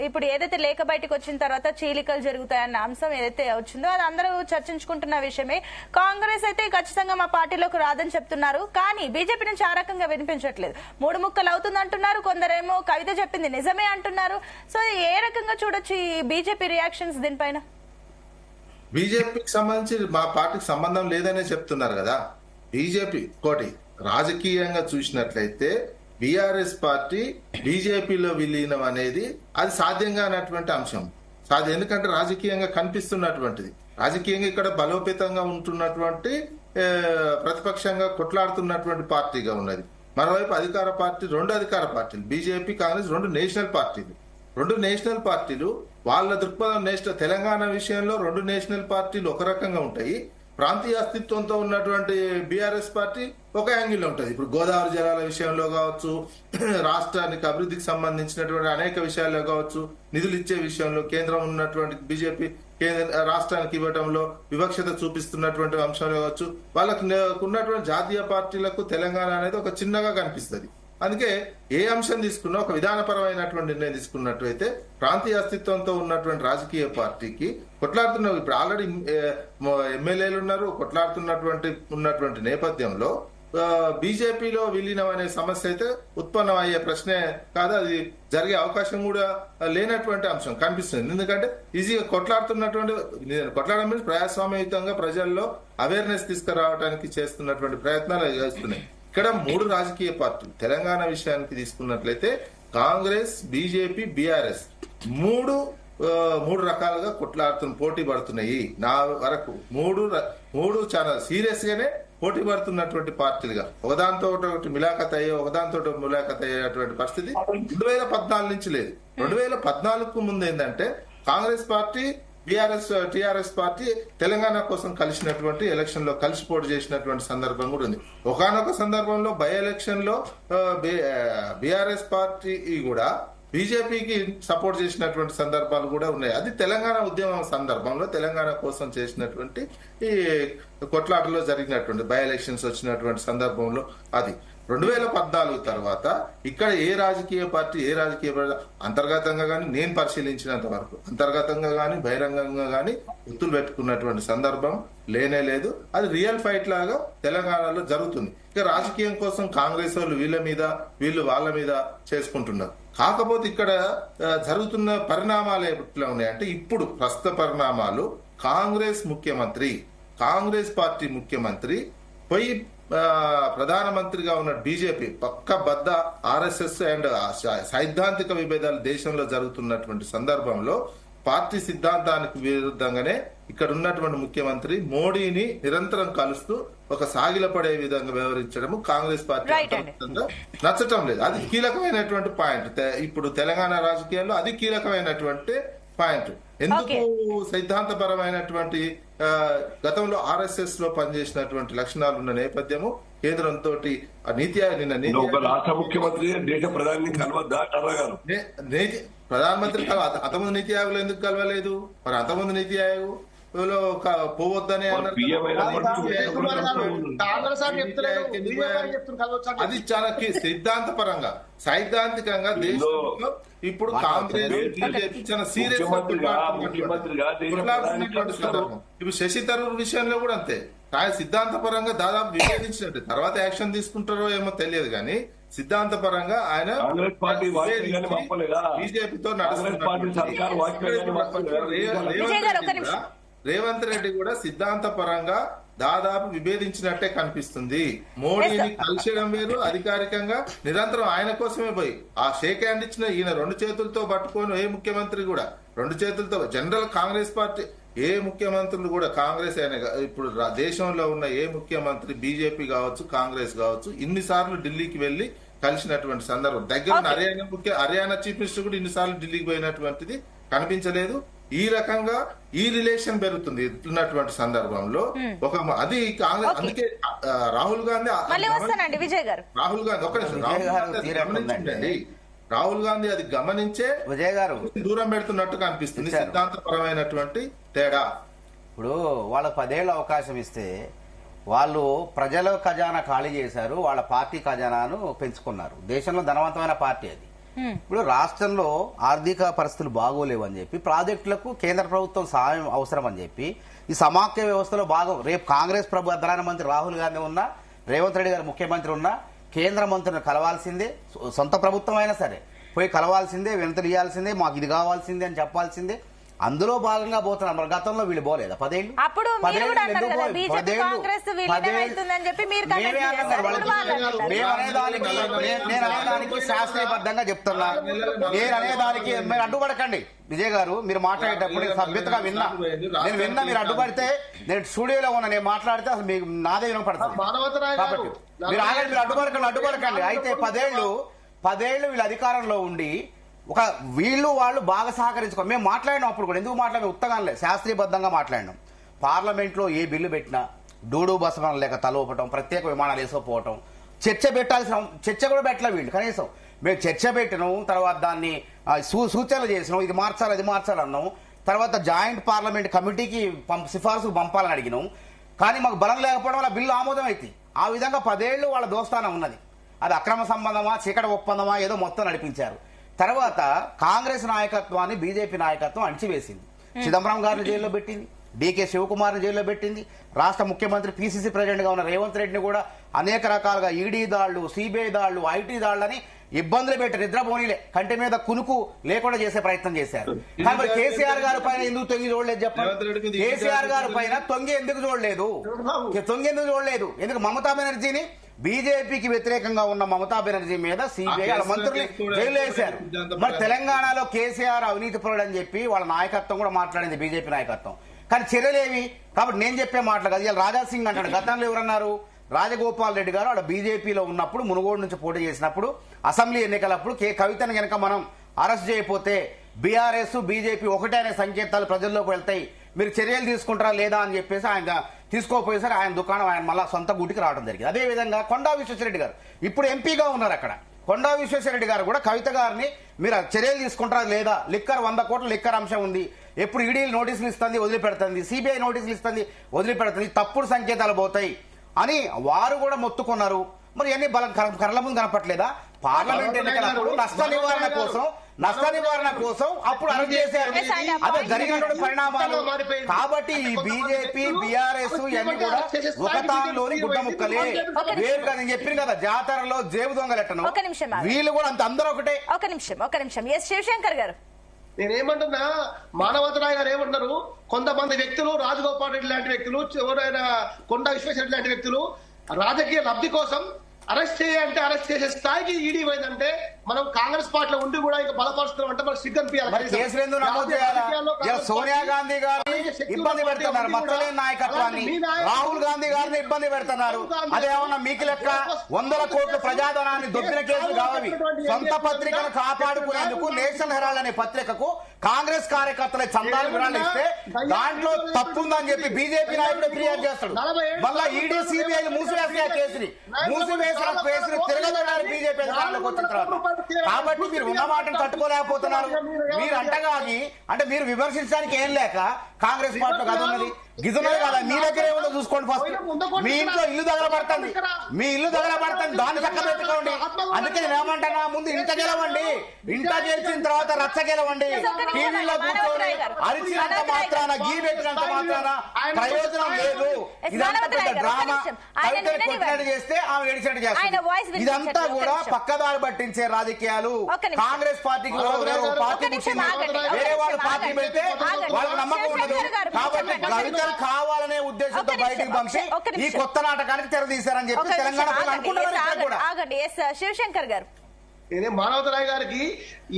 Speaker 1: ఇప్పుడు ఏదైతే లేఖ బయటకు వచ్చిన తర్వాత చీలికలు జరుగుతాయన్న అంశం ఏదైతే వచ్చిందో అది అందరూ చర్చించుకుంటున్న విషయమే. కాంగ్రెస్ అయితే ఖచ్చితంగా మా పార్టీలోకి రాదని చెప్తున్నారు, కానీ బీజేపీ నుంచి ఆ రకంగా వినిపించట్లేదు. 3 ముక్కలు అవుతుంది అంటున్నారు, కొందరేమో కవిత చెప్పింది నిజమే అంటున్నారు. సో ఏ రకంగా చూడొచ్చు ఈ బీజేపీ రియాక్షన్స్ దీనిపైన?
Speaker 4: బీజేపీకి సంబంధించి మా పార్టీకి సంబంధం లేదనే చెప్తున్నారు కదా. బీజేపీ కోటి రాజకీయంగా చూసినట్లయితే బీఆర్ఎస్ పార్టీ బీజేపీలో విలీనం అనేది అది సాధ్యం కానటువంటి అంశం. ఎందుకంటే రాజకీయంగా కనిపిస్తున్నటువంటిది, రాజకీయంగా ఇక్కడ బలోపేతంగా ఉంటున్నటువంటి ప్రతిపక్షంగా కొట్లాడుతున్నటువంటి పార్టీగా ఉన్నది. మరోవైపు అధికార పార్టీ, రెండు అధికార పార్టీలు బీజేపీ కాంగ్రెస్, రెండు నేషనల్ పార్టీలు వాళ్ళ దృక్పథం తెలంగాణ విషయంలో రెండు నేషనల్ పార్టీలు ఒక రకంగా ఉంటాయి. ప్రాంతీయ అస్తిత్వంతో ఉన్నటువంటి బీఆర్ఎస్ పార్టీ ఒక యాంగిల్లో ఉంటుంది. ఇప్పుడు గోదావరి జలాల విషయంలో కావచ్చు, రాష్ట్రానికి అభివృద్ధికి సంబంధించినటువంటి అనేక విషయాల్లో కావచ్చు, నిధులు ఇచ్చే విషయంలో కేంద్రం ఉన్నటువంటి బీజేపీ రాష్ట్రానికి ఇవ్వడంలో వివక్షత చూపిస్తున్నటువంటి అంశంలో కావచ్చు, వాళ్ళకు ఉన్నటువంటి జాతీయ పార్టీలకు తెలంగాణ అనేది ఒక చిన్నగా కనిపిస్తుంది. అందుకే ఏ అంశం తీసుకున్నా ఒక విధానపరమైనటువంటి నిర్ణయం తీసుకున్నట్లయితే ప్రాంతీయ అస్తిత్వంతో ఉన్నటువంటి రాజకీయ పార్టీకి కొట్లాడుతున్న, ఇప్పుడు ఆల్రెడీ ఎమ్మెల్యేలు ఉన్నారు, ఉన్నటువంటి నేపథ్యంలో బీజేపీలో విలీనం అనే సమస్య అయితే ఉత్పన్నమయ్యే ప్రశ్నే కాదు, అది జరిగే అవకాశం కూడా లేనటువంటి అంశం కనిపిస్తుంది. ఎందుకంటే ఈజీగా కొట్లాడడం మీన్స్ ప్రజాస్వామ్యయుతంగా ప్రజల్లో అవేర్నెస్ తీసుకురావడానికి చేస్తున్నటువంటి ప్రయత్నాలు చేస్తున్నాయి. ఇక్కడ మూడు రాజకీయ పార్టీలు తెలంగాణ విషయానికి తీసుకున్నట్లయితే కాంగ్రెస్, బీజేపీ, బీఆర్ఎస్ మూడు రకాలుగా పోటీ పడుతున్నాయి. నా వరకు మూడు చాలా సీరియస్ గానే పోటీ పడుతున్నటువంటి పార్టీలుగా ఒకదాంతో ఒకటి మిలాఖత్ అయ్యేటువంటి పరిస్థితి 2014 నుంచి లేదు. 2014కు ముందు ఏంటంటే Congress party, TRS party Telangana కోసం కలిసినటువంటి ఎలక్షన్ లో కలిసి పోటీ చేసినటువంటి సందర్భం కూడా ఉంది. ఒకానొక సందర్భంలో బై ఎలక్షన్ లో బీఆర్ఎస్ పార్టీ కూడా బీజేపీకి సపోర్ట్ చేసినటువంటి సందర్భాలు కూడా ఉన్నాయి. అది తెలంగాణ ఉద్యమం సందర్భంలో తెలంగాణ కోసం చేసినటువంటి ఈ కొట్లాటలో జరిగినటువంటి బై ఎలక్షన్స్ వచ్చినటువంటి సందర్భంలో అది 2014 తర్వాత ఇక్కడ ఏ రాజకీయ పార్టీ అంతర్గతంగా గానీ నేను పరిశీలించినంత వరకు అంతర్గతంగా గానీ బహిరంగంగా గానీ ఎత్తులు పెట్టుకున్నటువంటి సందర్భం లేనే లేదు. అది రియల్ ఫైట్ లాగా తెలంగాణలో జరుగుతుంది. ఇక రాజకీయం కోసం కాంగ్రెస్ వాళ్ళు వీళ్ళు వాళ్ళ మీద చేసుకుంటున్నారు. కాకపోతే ఇక్కడ జరుగుతున్న పరిణామాలు ఎట్లా ఉన్నాయంటే ఇప్పుడు ప్రస్తుత పరిణామాలు కాంగ్రెస్ పార్టీ ముఖ్యమంత్రి పోయి ప్రధానమంత్రిగా ఉన్న బీజేపీ పక్కబద్ద ఆర్ఎస్ఎస్ అండ్ సైద్ధాంతిక విభేదాలు దేశంలో జరుగుతున్నటువంటి సందర్భంలో పార్టీ సిద్ధాంతానికి విరుద్ధంగానే ఇక్కడ ఉన్నటువంటి ముఖ్యమంత్రి మోడీని నిరంతరం కలుస్తూ ఒక సాగిలపడే విధంగా వ్యవహరించడం కాంగ్రెస్ పార్టీ నచ్చటం లేదు. అది కీలకమైనటువంటి పాయింట్. ఇప్పుడు తెలంగాణ రాజకీయాల్లో అది కీలకమైనటువంటి పాయింట్. ఎందుకు సిద్ధాంతపరమైనటువంటి గతంలో ఆర్ఎస్ఎస్ లో పనిచేసినటువంటి లక్షణాలు ఉన్న నేపథ్యము కేంద్రంతో
Speaker 5: రాష్ట్ర ముఖ్యమంత్రి దేశ ప్రధాని కలవద్దా
Speaker 4: ప్రధానమంత్రి అంతమంది నీతి ఆయోగులు ఎందుకు కలవలేదు? మరి అంతమంది నీతి ఆయోగ్ పోవద్దని అది చాలా సిద్ధాంతపరంగా సైద్ధాంతికంగా దేశంలో ఇప్పుడు కాంగ్రెస్ చాలా సీరియస్ ఇప్పుడు శశి థరూర్ విషయంలో కూడా అంతే. ఆయన సిద్ధాంతపరంగా దాదాపు విభేదించినట్టు తర్వాత యాక్షన్ తీసుకుంటారో ఏమో తెలియదు కానీ సిద్ధాంతపరంగా ఆయన బీజేపీతో రేవంత్ రెడ్డి కూడా సిద్ధాంతపరంగా దాదాపు విభేదించినట్టే కనిపిస్తుంది. మోడీని కలిసేయడం వేరు, అధికారికంగా నిరంతరం ఆయన కోసమే పోయి ఆ షేక్ హ్యాండ్ ఇచ్చిన ఈయన రెండు చేతులతో పట్టుకొని ఏ ముఖ్యమంత్రి కూడా రెండు చేతులతో జనరల్ కాంగ్రెస్ పార్టీ ఏ ముఖ్యమంత్రులు కూడా కాంగ్రెస్ అయిన ఇప్పుడు దేశంలో ఉన్న ఏ ముఖ్యమంత్రి బీజేపీ కావచ్చు కాంగ్రెస్ కావచ్చు ఇన్నిసార్లు ఢిల్లీకి వెళ్లి కలిసినటువంటి సందర్భం దగ్గర హర్యానా చీఫ్ మినిస్టర్ కూడా ఇన్నిసార్లు ఢిల్లీకి పోయినటువంటిది కనిపించలేదు. ఈ రకంగా ఈ రిలేషన్ పెరుగుతుంది ఉన్నటువంటి సందర్భంలో ఒక అది కాంగ్రెస్ అందుకే రాహుల్ గాంధీ అది గమనించే
Speaker 3: విజయ్ గారు
Speaker 4: దూరం పెడుతున్నట్టు కనిపిస్తుంది. సిద్ధాంతపరమైనటువంటి తేడా.
Speaker 3: ఇప్పుడు వాళ్ళ 10 ఏళ్ళ అవకాశం ఇస్తే వాళ్ళు ప్రజల ఖజానా ఖాళీ చేశారు, వాళ్ళ పార్టీ ఖజానాను పెంచుకున్నారు. దేశంలో ధనవంతమైన పార్టీ అది. ఇప్పుడు రాష్ట్రంలో ఆర్థిక పరిస్థితులు బాగోలేవని చెప్పి ప్రాజెక్టులకు కేంద్ర ప్రభుత్వం సహాయం అవసరం అని చెప్పి ఈ సమాఖ్య వ్యవస్థలో రేపు కాంగ్రెస్ ప్రధానమంత్రి రాహుల్ గాంధీ ఉన్నా, రేవంత్ రెడ్డి గారు ముఖ్యమంత్రి ఉన్నా కేంద్ర మంత్రులను కలవాల్సిందే. సొంత ప్రభుత్వం అయినా సరే పోయి కలవాల్సిందే, వినతులు ఇవ్వాల్సిందే, మాకు ఇది కావాల్సిందే అని చెప్పాల్సిందే. అందులో భాగంగా పోతున్నారు. మరి గతంలో వీళ్ళు పోలేదా 10 ఏళ్ళు?
Speaker 1: అప్పుడు మీరు కూడా అన్నారు కదా బీజేపీ కాంగ్రెస్ విలీనం అవుతుందని చెప్పి మీరు
Speaker 3: నేను అనేదానికి శాస్త్రీయబద్ధంగా చెప్తున్నా. నేను అనేదానికి మీరు అడ్డుపడకండి విజయ్ గారు. మీరు మాట్లాడేటప్పుడు సభ్యతగా విన్నా, నేను విన్నా. మీరు అడ్డుపడితే నేను స్టూడియోలో ఉన్నా, నేను మాట్లాడితే అసలు మీకు నాదే వినపడుతుంది. కాబట్టి మీరు ఆగండి, మీరు అడ్డుపడకండి. అయితే 10 ఏళ్ళు వీళ్ళు అధికారంలో ఉండి ఒక వీళ్ళు వాళ్ళు బాగా సహకరించుకో. మేము మాట్లాడినాం అప్పుడు కూడా, ఎందుకు మాట్లాడినా ఉత్తగానే శాస్త్రీయబద్ధంగా మాట్లాడినాం. పార్లమెంట్లో ఏ బిల్లు పెట్టినా డూడు బసమం లేక తలూపటం, ప్రత్యేక విమానాలు వేసుకోపోవటం, చర్చ పెట్టాల్సిన చర్చ కూడా పెట్టలే వీళ్ళు. కనీసం మేము చర్చ పెట్టినాం, తర్వాత దాన్ని సూచనలు చేసినాం, ఇది మార్చాలి అది మార్చాలి అన్నాం. తర్వాత జాయింట్ పార్లమెంట్ కమిటీకి సిఫార్సు పంపాలని అడిగినాం. కానీ మాకు బలం లేకపోవడం వల్ల బిల్లు ఆమోదం అయితే ఆ విధంగా 10 ఏళ్ళు వాళ్ళ దోస్తానం ఉన్నది. అది అక్రమ సంబంధమా చీకటి ఒప్పందమా ఏదో మొత్తం నడిపించారు. తర్వాత కాంగ్రెస్ నాయకత్వాన్ని బీజేపీ నాయకత్వం అణిచివేసింది. చిదంబరం గారిని జైల్లో పెట్టింది, డీకే శివకుమార్ని జైల్లో పెట్టింది. రాష్ట్ర ముఖ్యమంత్రి పిసిసి ప్రెసిడెంట్ గా ఉన్న రేవంత్ రెడ్డిని కూడా అనేక రకాలుగా ఈడీ దాళ్లు, సిబిఐ దాళ్లు, ఐటీ దాళ్లని ఇబ్బందులు పెట్టి నిద్రపోనీలే, కంటి మీద కునుకు లేకుండా చేసే ప్రయత్నం చేశారు. కానీ మరి కేసీఆర్ గారి పైన ఎందుకు తొంగి చూడలేదు చెప్పండి? కేసీఆర్ గారి పైన తొంగి ఎందుకు చూడలేదు? ఎందుకు మమతా బెనర్జీని బీజేపీకి వ్యతిరేకంగా ఉన్న మమతా బెనర్జీ మీద సిబిఐ వాళ్ళ మంత్రులు జైలు వేశారు. మరి తెలంగాణలో కేసీఆర్ అవినీతి పరుడు అని చెప్పి వాళ్ళ నాయకత్వం కూడా మాట్లాడింది, బీజేపీ నాయకత్వం. కానీ చర్యలేవి? కాబట్టి నేను చెప్పే మాటలు కదా. ఇలా రాజాసింగ్ అంటాడు, గతంలో ఎవరన్నారు? రాజగోపాల్ రెడ్డి గారు వాళ్ళ బీజేపీలో ఉన్నప్పుడు మునుగోడు నుంచి పోటీ చేసినప్పుడు అసెంబ్లీ ఎన్నికలప్పుడు కవితను కనుక మనం అరెస్ట్ చేయకపోతే బీఆర్ఎస్ బీజేపీ ఒకటే అనే సంకేతాలు ప్రజల్లోకి వెళ్తాయి, మీరు చర్యలు తీసుకుంటారా లేదా అని చెప్పేసి ఆయన తీసుకోపోయేసరికి ఆయన దుకాణం ఆయన మళ్ళా సొంత గుటికి రావడం జరిగింది. అదేవిధంగా కొండా విశ్వేశ్వరరెడ్డి గారు ఇప్పుడు ఎంపీగా ఉన్నారు. అక్కడ కొండా విశ్వేశ్వరరెడ్డి గారు కూడా కవిత గారిని మీరు చర్యలు తీసుకుంటారా లేదా, లిక్కర్ 100 కోట్ల లిక్కర్ అంశం ఉంది, ఎప్పుడు ఈడీలు నోటీసులు ఇస్తుంది వదిలిపెడుతుంది, సిబిఐ నోటీసులు ఇస్తుంది వదిలిపెడుతుంది, తప్పుడు సంకేతాలు పోతాయి అని వారు కూడా మొత్తుకున్నారు. మరి అన్ని బలం కళ్ళ ముందు కనపట్లేదా? పార్లమెంట్ ఎన్నికలప్పుడు నష్ట నివారణ కోసం అప్పుడు అరెస్ట్ చేశారు. అదే జరిగినటువంటి పరిణామాలు. కాబట్టి ఈ బీజేపీ బీఆర్ఎస్ ఇవన్నీ కూడా ఒక తానులోని గుడ్డ ముక్కలే. వేరు కదా, నేను చెప్పింది కదా, జాతరలో జేబు దొంగలెట్టను వీళ్ళు కూడా అంత అందరూ ఒకటే.
Speaker 1: ఒక నిమిషం ఎస్ శివశంకర్ గారు,
Speaker 2: నేనేమంటున్నా, మానవతరాయ్ గారు ఏమంటున్నారు, కొంతమంది వ్యక్తులు రాజగోపాల్ రెడ్డి లాంటి వ్యక్తులు, ఎవరైనా కొండా విశ్వేశ్వరరెడ్డి లాంటి వ్యక్తులు రాజకీయ లబ్ధి కోసం అరెస్ట్ చేయాలంటే అరెస్ట్ చేసే స్థాయికి ఈడీ పోయిందంటే మనం కాంగ్రెస్ పార్టీలో ఉండి కూడా ఇంకా బలపరుస్తున్నాం అంటే మనకు సిగ్గు అనిపించాలి.
Speaker 3: సోనియా గాంధీ గారిని ఇబ్బంది పెడుతున్నారు, మచ్చలేని నాయకత్వాన్ని. రాహుల్ గాంధీ గారిని ఇబ్బంది పెడుతున్నారు. అదేమన్నా మీకు లెక్క 100 కోట్ల ప్రజాధనాన్ని దొబ్బిన కేసులు కావవి. సొంత పత్రికను కాపాడుకునేందుకు నేషనల్ హెరాల్డ్ అనే పత్రికకు కాంగ్రెస్ కార్యకర్తల చందాలు విరాళాలు ఇస్తే దాంట్లో తప్పుందని చెప్పి బీజేపీ నాయకుడు ఫిర్యాదు చేస్తాడు. మళ్ళా ఈడీ సిబిఐ మూసివేసిన కేసుని తిరగదోడారు బీజేపీ అధికారంలోకి వచ్చిన తర్వాత. కాబట్టి మీరు ఉన్న మాటను తట్టుకోలేకపోతున్నారు. మీరు అంటగాగి అంటే మీరు విమర్శించడానికి ఏం లేక కాంగ్రెస్ పార్టీలో కదా ఉన్నది, గిజున్నది కదా. మీ దగ్గర ఏమో చూసుకోండి. ఫస్ట్ మీ ఇంట్లో ఇల్లు తగలబడుతుంది, దాన్ని చక్కబెట్టుకోండి. అందుకే నేను ఏమంటున్నా, ముందు ఇంట గెలవండి, ఇంట గెలిచిన తర్వాత రచ్చ గెలవండి. టీవీలో కూర్చొని అరిచినంత మాత్రాన గీ పెట్టినంత మాత్రాన ప్రయోజనం లేదు. ఇదంతా పెద్ద డ్రామా. కొట్టినట్టు చేస్తే ఆమె ఏడిచినట్టు చేస్తారు. ఇదంతా కూడా పక్కదారి పట్టించే రాజకీయాలు. కాంగ్రెస్ పార్టీకి పార్టీ పుట్టింది, వేరే వాళ్ళు పార్టీ పెడితే వాళ్ళకి నమ్మకం ఉండదు. కాబట్టి కవితలు కావాలనే ఉద్దేశంతో బయటికి పంపి ఈ కొత్త నాటకానికి తెరదీశారని చెప్పి తెలంగాణ అనుకుంటున్నారు.
Speaker 1: శివశంకర్ గారు,
Speaker 2: నేనే మానవతరాయ్ గారికి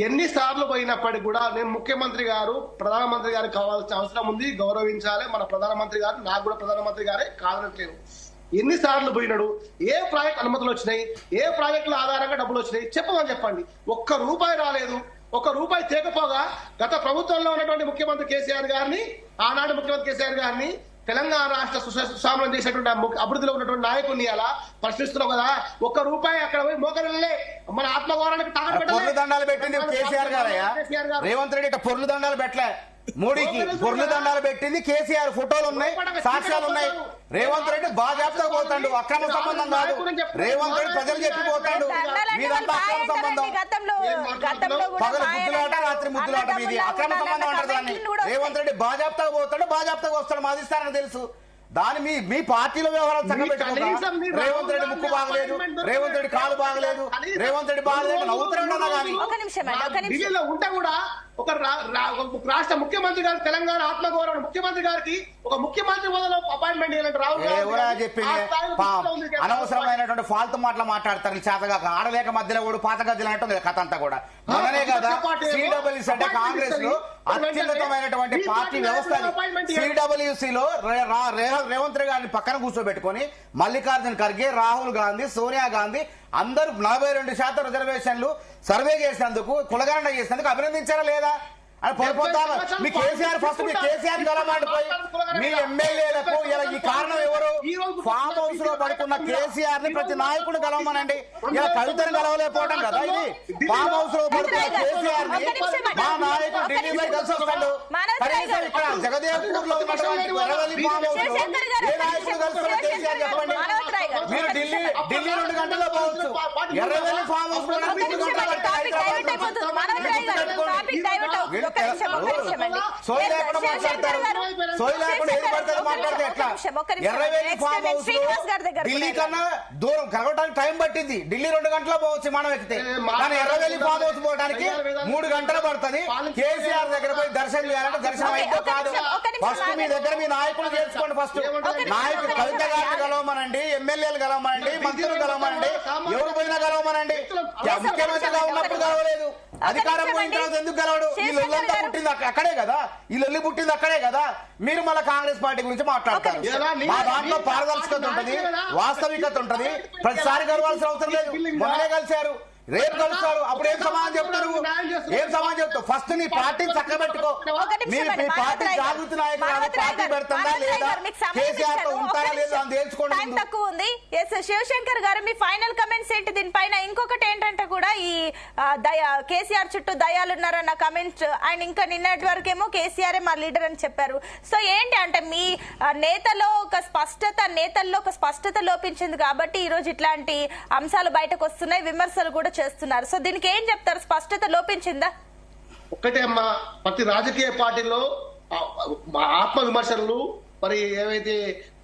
Speaker 2: ఎన్నిసార్లు పోయినప్పటికీ కూడా నేను ముఖ్యమంత్రి గారు ప్రధానమంత్రి గారికి కావాల్సిన అవసరం ఉంది, గౌరవించాలి. మన ప్రధానమంత్రి గారు, నాకు కూడా ప్రధానమంత్రి గారే కాదనట్లేదు. ఎన్నిసార్లు పోయినాడు, ఏ ప్రాజెక్ట్ అనుమతులు వచ్చినాయి, ఏ ప్రాజెక్టుల ఆధారంగా డబ్బులు వచ్చినాయి చెప్పండి. ఒక్క రూపాయి రాలేదు. ఒక్క రూపాయి తేకపోగా గత ప్రభుత్వంలో ఉన్నటువంటి ముఖ్యమంత్రి కేసీఆర్ గారిని, ఆనాడు ముఖ్యమంత్రి కేసీఆర్ గారిని, తెలంగాణ రాష్ట్ర సుశామలం చేసినటువంటి అభివృద్ధిలో ఉన్నటువంటి నాయకుడిని అలా ప్రశ్నిస్తున్నావు కదా. ఒక్క రూపాయి అక్కడ పోయి మోకరిల్లే మన ఆత్మగౌరవానికి
Speaker 3: పొర్లు దండాలు పెట్టింది కేసీఆర్ గారయ్యా. రేవంత్ రెడ్డి పొర్లు దండాలు పెట్టలే, మోడీకి పొర్లు దండాలు పెట్టింది కేసీఆర్. ఫోటోలు ఉన్నాయి, సాక్ష్యాలు ఉన్నాయి. రేవంత్ రెడ్డి బాజాప్తా పోతాడు, అక్రమ సంబంధం కాదు. రేవంత్ రెడ్డి ప్రజలు చెప్పిపోతాడు మీదంతా అక్రమ సంబంధం. పగలు ముద్దులాట, రాత్రి ముద్దులాట మీది అక్రమ సంబంధం అంటారు దాన్ని. రేవంత్ రెడ్డి బాజాప్తా పోతాడు, బాజాప్తాగా వస్తాడు, మా అధిష్టానానికి తెలుసు. దాని మీ పార్టీలో వ్యవహారాలు
Speaker 2: కనీసం
Speaker 3: చక్కబెట్టుకుంటా
Speaker 2: మీరు
Speaker 3: రేవంత్ రెడ్డి ముక్కు బాగలేదు, రేవంత్ రెడ్డి కాలు బాగలేదు, రేవంత్ రెడ్డి బాగలేదు నవ్వుతున్నా కానీ
Speaker 1: ఒక నిమిషం అండి, ఒక నిమిషం.
Speaker 2: ఢిల్లీలో ఉంటే కూడా ఒక రాష్ట్ర ముఖ్యమంత్రి గారు తెలంగాణ ఆత్మగౌరవ ముఖ్యమంత్రి గారికి ఒక ముఖ్యమంత్రి హోదాలో అపాయింట్మెంట్ చేయాలంటే రాహుల్
Speaker 3: ఎవరా
Speaker 2: గాంధీ
Speaker 3: చెప్పింది
Speaker 2: ఆ స్థాయిలో ఉంది.
Speaker 3: అనవసరమైనటువంటి ఫాల్తు మాటలు మాట్లాడతారు చేతగా ఆడలేక మధ్యలో కూడా పాత గజ్జలు అంటుంది కథ అంతా కూడా మననే కదా సిడబ్ల్యూసీ అంటే కాంగ్రెస్ లో అత్యున్నతమైనటువంటి పార్టీ వ్యవస్థ సిడబ్ల్యూసీ లో రేవంత్ రెడ్డి గారిని పక్కన కూర్చోబెట్టుకుని మల్లికార్జున ఖర్గే, రాహుల్ గాంధీ, సోనియా గాంధీ అందరూ 42% రిజర్వేషన్లు సర్వే చేసినందుకు కులగణన చేసినందుకు అభినందించారా లేదా అని పొరపోతాను. మీ కేసీఆర్ ఫస్ట్ మీ కేసీఆర్ గెలమండిపోయి మీ ఎమ్మెల్యేలకు ఇలా ఈ కారణం ఎవరు? ఫామ్ హౌస్ లో పడుకున్న కేసీఆర్ ని ప్రతి నాయకుడు గెలవమనండి. ఇలా కవితను గెలవలేకపోవడం కదా ఇది. ఫామ్ హౌస్ లో పడుకున్న కేసీఆర్ ని మా నాయకుడు ఢిల్లీలో కలిసి వస్తాడు. కనీసం ఇక్కడ జగదేవ్పూర్ లో ఉన్నటువంటి ఎర్రవల్లి ఫామ్ హౌస్ లో ఏ నాయకుడు కలుస్తాడు కేసీఆర్ చెప్పండి. మీరు ఢిల్లీ 2 గంటల్లో పోవచ్చు, ఎర్రవల్లి ఫామ్ హౌస్ లో 3 గంటలు సోయి లేకుండా మాట్లాడతారు. సోయి లేకుండా ఏది పడతారు మాట్లాడితే ఎట్లా? ఎర్రవేలి ఫామ్ హౌస్ ఢిల్లీ కన్నా దూరం కలగడానికి టైం పట్టింది. ఢిల్లీ 2 గంటల్లో పోవచ్చు మనం ఎక్కితే, కానీ ఎర్రవేలి ఫామ్ హౌస్ పోవడానికి 3 గంటలు పడుతుంది. కేసీఆర్ దగ్గర పోయి దర్శనం చేయాలంటే దర్శనం అయితే కాదు. ఫస్ట్ మీ దగ్గర మీ నాయకులు చేసుకోండి. ఫస్ట్ నాయకులు కవిత గారిని గెలవమనండి, ఎమ్మెల్యేలు గెలవమనండి, మంత్రులు గెలవమనండి, ఎవరు పోయినా గెలవమనండి. ముఖ్యమంత్రిగా ఉన్నప్పుడు గెలవలేదు, అధికారం పోయిన తర్వాత ఎందుకు గెలవడు? ఈ లొల్లంతా పుట్టింది అక్కడే కదా, ఈ లొల్లి పుట్టింది అక్కడే కదా. మీరు మళ్ళీ కాంగ్రెస్ పార్టీ గురించి మాట్లాడతారు. మా దాంట్లో పారదర్శకత ఉంటది, వాస్తవికత ఉంటది. ప్రతిసారి గెలవాల్సిన అవసరం లేదు. మొన్ననే కలిశారు, రేపు కలుస్తారు. అప్పుడు ఏం సమాధానం చెప్తారు? ఏం సమాధానం చెప్తావు? ఫస్ట్ నీ పార్టీని చక్కబెట్టుకో. మీ పార్టీ జాగృతి నాయకులు పార్టీ పెడుతుందా లేదా, కేసీఆర్ తో ఉంటారా లేదా అని తెలుసుకోండి.
Speaker 1: టైం తక్కువ ఉంది. శివశంకర్ గారు మీ ఫైనల్ కమెంట్స్ ఏంటి దీనిపైన? ఇంకొకటి ఏంటంటే కూడా ఈ కేసీఆర్ చుట్టూ దయాలున్నారన్న కమెంట్ ఆయన ఇంకా నిన్నటి వరకేమో కేసీఆర్ మా లీడర్ అని చెప్పారు. సో ఏంటి అంటే మీ నేతల్లో ఒక స్పష్టత లోపించింది కాబట్టి ఈ రోజు ఇట్లాంటి అంశాలు బయటకు వస్తున్నాయి, విమర్శలు కూడా చేస్తున్నారు. సో దీనికి ఏం చెప్తారు? స్పష్టత లోపించిందా?
Speaker 2: ఒక్కటే అమ్మా, ప్రతి రాజకీయ పార్టీలో ఆత్మ విమర్శలు మరి ఏవైతే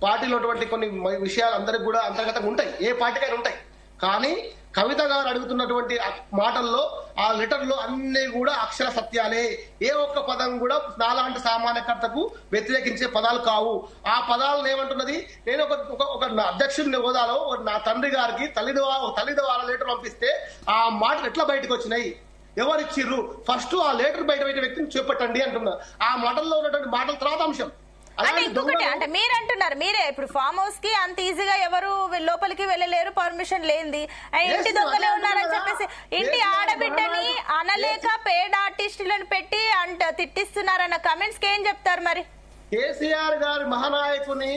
Speaker 2: పార్టీలో కొన్ని విషయాలు అందరికి కూడా అంతర్గతంగా ఉంటాయి, ఏ పార్టీకైనా ఉంటాయి. కానీ కవిత గారు అడుగుతున్నటువంటి మాటల్లో ఆ లెటర్ లో అన్ని కూడా అక్షర సత్యాలే. ఏ ఒక్క పదం కూడా నాలాంటి సామాన్యకర్తకు వ్యతిరేకించే పదాలు కావు. ఆ పదాలను ఏమంటున్నది, నేను ఒక అధ్యక్షుడి హోదాలో నా తండ్రి గారికి తల్లిదండ్రుల లెటర్ పంపిస్తే ఆ మాటలు ఎట్లా బయటకు వచ్చినాయి, ఎవరిచ్చిర్రు, ఫస్ట్ ఆ లెటర్ బయట వ్యక్తిని చేపట్టండి అంటున్నా. ఆ మాటల్లో ఉన్నటువంటి మాటల తర్వాత అంశం.
Speaker 1: అంటే ఇంకొకటి అంటే మీరు అంటున్నారు, మీరే ఇప్పుడు ఫామ్ హౌస్ కి అంత ఈజీగా ఎవరు లోపలికి వెళ్ళలేరు పర్మిషన్ లేనిది, ఇంటి దొంగలే ఉన్నారని చెప్పేసి ఇంటి ఆడబిడ్డని అనలేక పేడ్ ఆర్టిస్టులను పెట్టి తిట్టిస్తున్నారన్న కమెంట్స్ కి ఏం చెప్తారు మరి?
Speaker 2: కేసీఆర్ గారి మహానాయకుని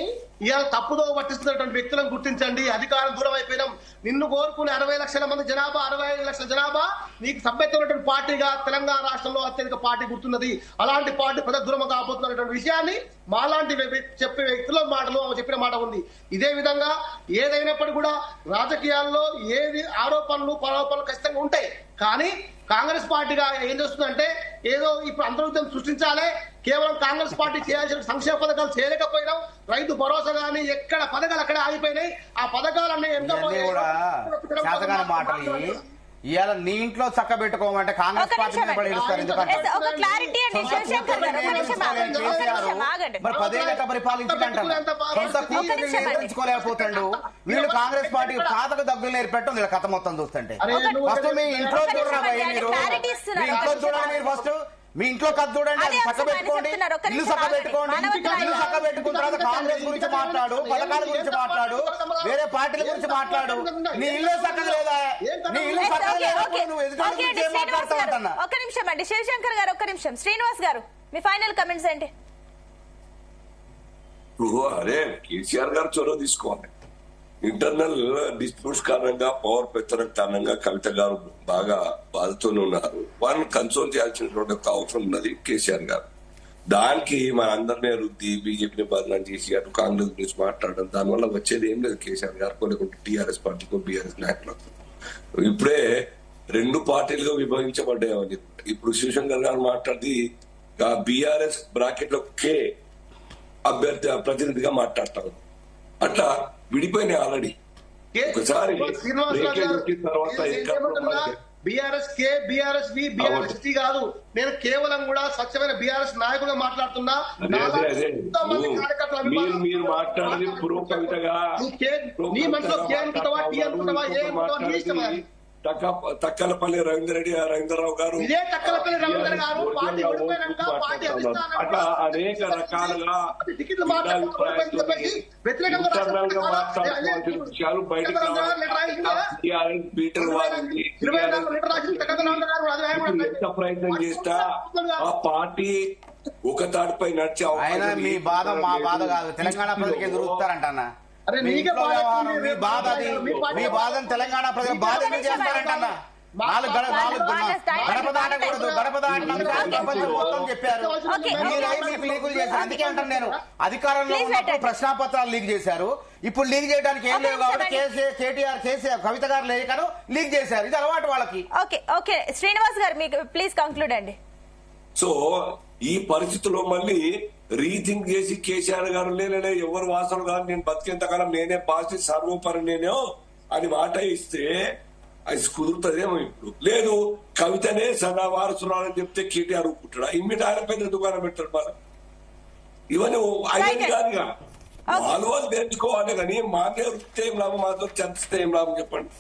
Speaker 2: ఇవాళ తప్పుదో పట్టిస్తున్నటువంటి వ్యక్తులను గుర్తించండి. అధికారం దూరం అయిపోయినాం. నిన్ను కోరుకునే 60 లక్షల మంది జనాభా, 65 లక్షల జనాభా నీకు సభ్యత్వమైనటువంటి పార్టీగా తెలంగాణ రాష్ట్రంలో అత్యధిక పార్టీ గుర్తున్నది. అలాంటి పార్టీ ప్రజలు దూరం కాబోతున్నటువంటి విషయాన్ని మాలాంటి చెప్పే వ్యక్తుల మాటలు చెప్పిన మాట ఉంది. ఇదే విధంగా ఏదైనప్పటికీ కూడా రాజకీయాల్లో ఏది ఆరోపణలు పరోపణలు ఖచ్చితంగా ఉంటాయి. కానీ కాంగ్రెస్ పార్టీగా ఏం చేస్తుందంటే ఏదో ఇప్పుడు అంతర్గతం సృష్టించాలి, కేవలం కాంగ్రెస్ పార్టీ చేయాల్సిన సంక్షేమ పథకాలు చేయలేకపోయినాం, రైతు భరోసా కానీ ఎక్కడ పథకాలు అక్కడే ఆగిపోయినాయి. ఆ పథకాలన్నీ ఎంతో
Speaker 3: మాటలు ఇవాళ నీ ఇంట్లో చక్క పెట్టుకోమంటే కాంగ్రెస్ పార్టీ మరి 10 ఏళ్ళ పరిపాలించుకోలేకపోతాడు. వీళ్ళు కాంగ్రెస్ పార్టీ ఖాతకు దగ్గులు నేర్పెట్టం వీళ్ళ కథ మొత్తం చూస్తుంటే. ఫస్ట్ మీ ఇంట్లో చూడరా మీరు, మీ ఇంట్లో చూడండి. మీరు ఫస్ట్ మీ ఇంట్లో కథ చూడండి, అది చక్క పెట్టుకోండి, ఇల్లు చక్క పెట్టుకోండి. ఇల్లు చక్క పెట్టుకున్న తర్వాత కాంగ్రెస్ గురించి మాట్లాడు, పథకాల గురించి మాట్లాడు, వేరే పార్టీల గురించి మాట్లాడు. నీ ఇల్లు చక్కగా లేదా, నీ ఇల్లు చక్కగా లేదా, నువ్వు ఎదుటి గురించి ఏం మాట్లాడతావు?
Speaker 1: ఒక్క నిమిషం అండి శివశంకర్ గారు, ఒక్క నిమిషం. శ్రీనివాస్ గారు మీ ఫైనల్ కమెంట్స్ ఏంటి?
Speaker 5: అరే కేసీఆర్ గారు చొరవ తీసుకోవాలి. ఇంటర్నల్ డిస్ప్యూట్స్ కారణంగా పవర్ పెత్తనం కారణంగా కవిత గారు బాగా బాధతోనే ఉన్నారు. వారిని కన్సోల్ చేయాల్సినటువంటి ఒక అవసరం ఉన్నది కేసీఆర్ గారు. దానికి మన అందరినీ రుద్ది బీజేపీని బదనాం చేసి అటు కాంగ్రెస్ గురించి మాట్లాడడం, దానివల్ల వచ్చేది ఏం లేదు కేసీఆర్ గారు లేకుంటే టీఆర్ఎస్ పార్టీకో బీఆర్ఎస్ నాయకులకు. ఇప్పుడే 2 పార్టీలుగా విభజించబడ్డాయని చెప్పి ఇప్పుడు శివశంకర్ గారు మాట్లాడి బీఆర్ఎస్ బ్రాకెట్ లో కే అభ్యర్థి ప్రతినిధిగా మాట్లాడతారు. అట్లా విడిపోయినాయి ఆల్రెడీ. ఒకసారి బ్రేకేజ్ వచ్చిన తర్వాత ఎక్కడ
Speaker 2: బీఆర్ఎస్ కే, బీఆర్ఎస్ బి, బీఆర్ఎస్ టీ కాదు. నేను కేవలం కూడా స్వచ్ఛమైన బీఆర్ఎస్ నాయకులుగా మాట్లాడుతున్నా.
Speaker 5: మీరు మాట్లాడేది ప్రో కవితగా,
Speaker 2: నీ మనసులో కే అనుకుంటావా, టీ అనుకుంటావా, ఏ అనుకుంటావా, నీ ఇష్టమా.
Speaker 5: తక్కలపల్లి రవీంద్రరావు గారు
Speaker 2: ఇదే తక్కలపల్లి రవీంద్ర గారు పార్టీ ఓడిపోయినాక పార్టీ
Speaker 5: అట్లా అనేక రకాలుగా
Speaker 2: టికెట్లు మాట్లాడుకోవాలి, వ్యతిరేకంగా
Speaker 5: మాట్లాడుకోవాల్సిన విషయాలు బయటకు పీటర్ వారింది. ఎంత ప్రయత్నం చేస్తా ఆ పార్టీ ఒక తాటిపై నడిచే
Speaker 3: ఆయన మీ బాధ మా బాధ కాదు, తెలంగాణ ప్రజలకి ఎదురుస్తారంట అన్న. మీ బాధను తెలంగాణ ప్రజలు బాధ ఎందుకు చేస్తారంటన్నా? గడప దాటకూడదు, గడప దాటినాక ప్రపంచం మొత్తం చెప్పారు. మీకు లీకులు చేశారు. అందుకే అంటాను నేను, అధికారంలో ఉన్నప్పుడు ప్రశ్నాపత్రాలు లీక్ చేశారు. ఇప్పుడు లీక్ చేయడానికి ఏం లేవు కాబట్టి కేటీఆర్, కేసీఆర్, కవిత గారు లేఖను లీక్ చేశారు. ఇది అలవాటు వాళ్ళకి.
Speaker 1: ఓకే శ్రీనివాస్ గారు మీకు ప్లీజ్ కంక్లూడ్ అండి.
Speaker 5: సో ఈ పరిస్థితుల్లో మళ్ళీ రీథింక్ చేసి కేసీఆర్ గారు నేనే ఎవరు వాసన గారు నేను బతికేంతకాలం నేనే బాసి సర్వోపరి నేనే అని మాట ఇస్తే అది కుదురుతుందేమో. ఇప్పుడు లేదు కవితనే సదా వారసురాలని చెప్తే కేటీఆర్ ఒప్పుకుంటాడు. ఇమ్మీడియట్ ఆయన పైన దుకాణం పెట్టాడు. మనం ఇవన్నీ అయ్యేది కాదుగా, వాళ్ళు వాళ్ళు తెచ్చుకోవాలి కానీ మాకే వృత్తి ఏం లాభం, మాతో చర్చిస్తే ఏం లాభం చెప్పండి.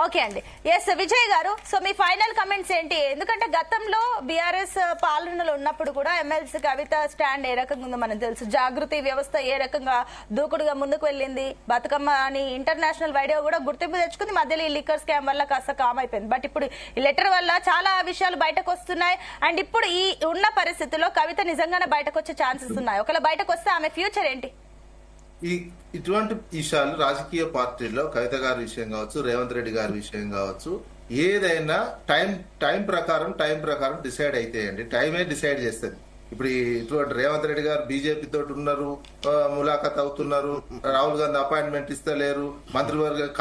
Speaker 1: ఓకే అండి. ఎస్ విజయ్ గారు, సో మీ ఫైనల్ కమెంట్స్ ఏంటి? ఎందుకంటే గతంలో బీఆర్ఎస్ పాలనలో ఉన్నప్పుడు కూడా ఎమ్మెల్సీ కవిత స్టాండ్ ఏ రకంగా ఉందో మనకు తెలుసు. జాగృతి వ్యవస్థ ఏ రకంగా దూకుడుగా ముందుకు వెళ్ళింది, బతుకమ్మ అని ఇంటర్నేషనల్ వైడియో కూడా గుర్తింపు తెచ్చుకుంది. మధ్యలో ఈ లిక్కర్ స్కామ్ వల్ల కాస్త కామ్ అయిపోయింది. బట్ ఇప్పుడు ఈ లెటర్ వల్ల చాలా విషయాలు బయటకు వస్తున్నాయి. అండ్ ఇప్పుడు ఈ ఉన్న పరిస్థితుల్లో కవిత నిజంగానే బయటకు వచ్చే ఛాన్సెస్ ఉన్నాయి. ఒకవేళ బయటకు వస్తే ఆమె ఫ్యూచర్ ఏంటి?
Speaker 4: ఇటువంటి విషయాలు రాజకీయ పార్టీల్లో కవిత గారి విషయం కావచ్చు, రేవంత్ రెడ్డి గారి విషయం కావచ్చు, ఏదైనా టైం ప్రకారం డిసైడ్ అయితాయండి. టైమే డిసైడ్ చేస్తుంది. ఇప్పుడు ఇటువంటి రేవంత్ రెడ్డి గారు బీజేపీ తోటి ఉన్నారు, ములాఖత్ అవుతున్నారు, రాహుల్ గాంధీ అపాయింట్మెంట్ ఇస్తలేరు,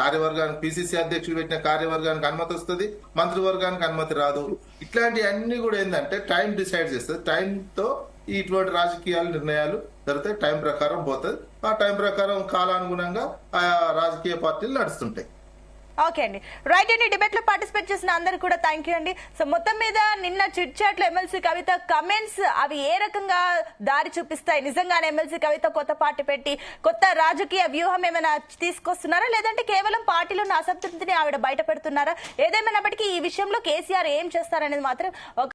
Speaker 4: కార్యవర్గానికి పిసిసి అధ్యక్షుడు పెట్టిన కార్యవర్గానికి అనుమతి వస్తుంది, మంత్రివర్గానికి అనుమతి రాదు. ఇట్లాంటివన్నీ కూడా ఏంటంటే టైం డిసైడ్ చేస్తుంది. టైంతో ఇటువంటి రాజకీయాలు నిర్ణయాలు జరిగితే టైం ప్రకారం పోతుంది. ఆ టైం ప్రకారం కాలానుగుణంగా ఆయా రాజకీయ పార్టీలు నడుస్తుంటాయి.
Speaker 1: ఓకే అండి, రైట్ అండి. డిబేట్ లో పార్టిసిపేట్ చేసిన అందరికి కూడా థ్యాంక్ యూ అండి. సో మొత్తం మీద నిన్న చిట్ చాట్ లో ఎమ్మెల్సీ కవిత కమెంట్స్ అవి ఏ రకంగా దారి చూపిస్తాయి? నిజంగానే ఎమ్మెల్సీ కవిత కొత్త పార్టీ పెట్టి కొత్త రాజకీయ వ్యూహం ఏమైనా తీసుకొస్తున్నారా, లేదంటే కేవలం పార్టీలో ఉన్న అసంతృప్తిని ఆవిడ బయట పెడుతున్నారా? ఏదేమైనప్పటికీ ఈ విషయంలో కేసీఆర్ ఏం చేస్తారనేది మాత్రం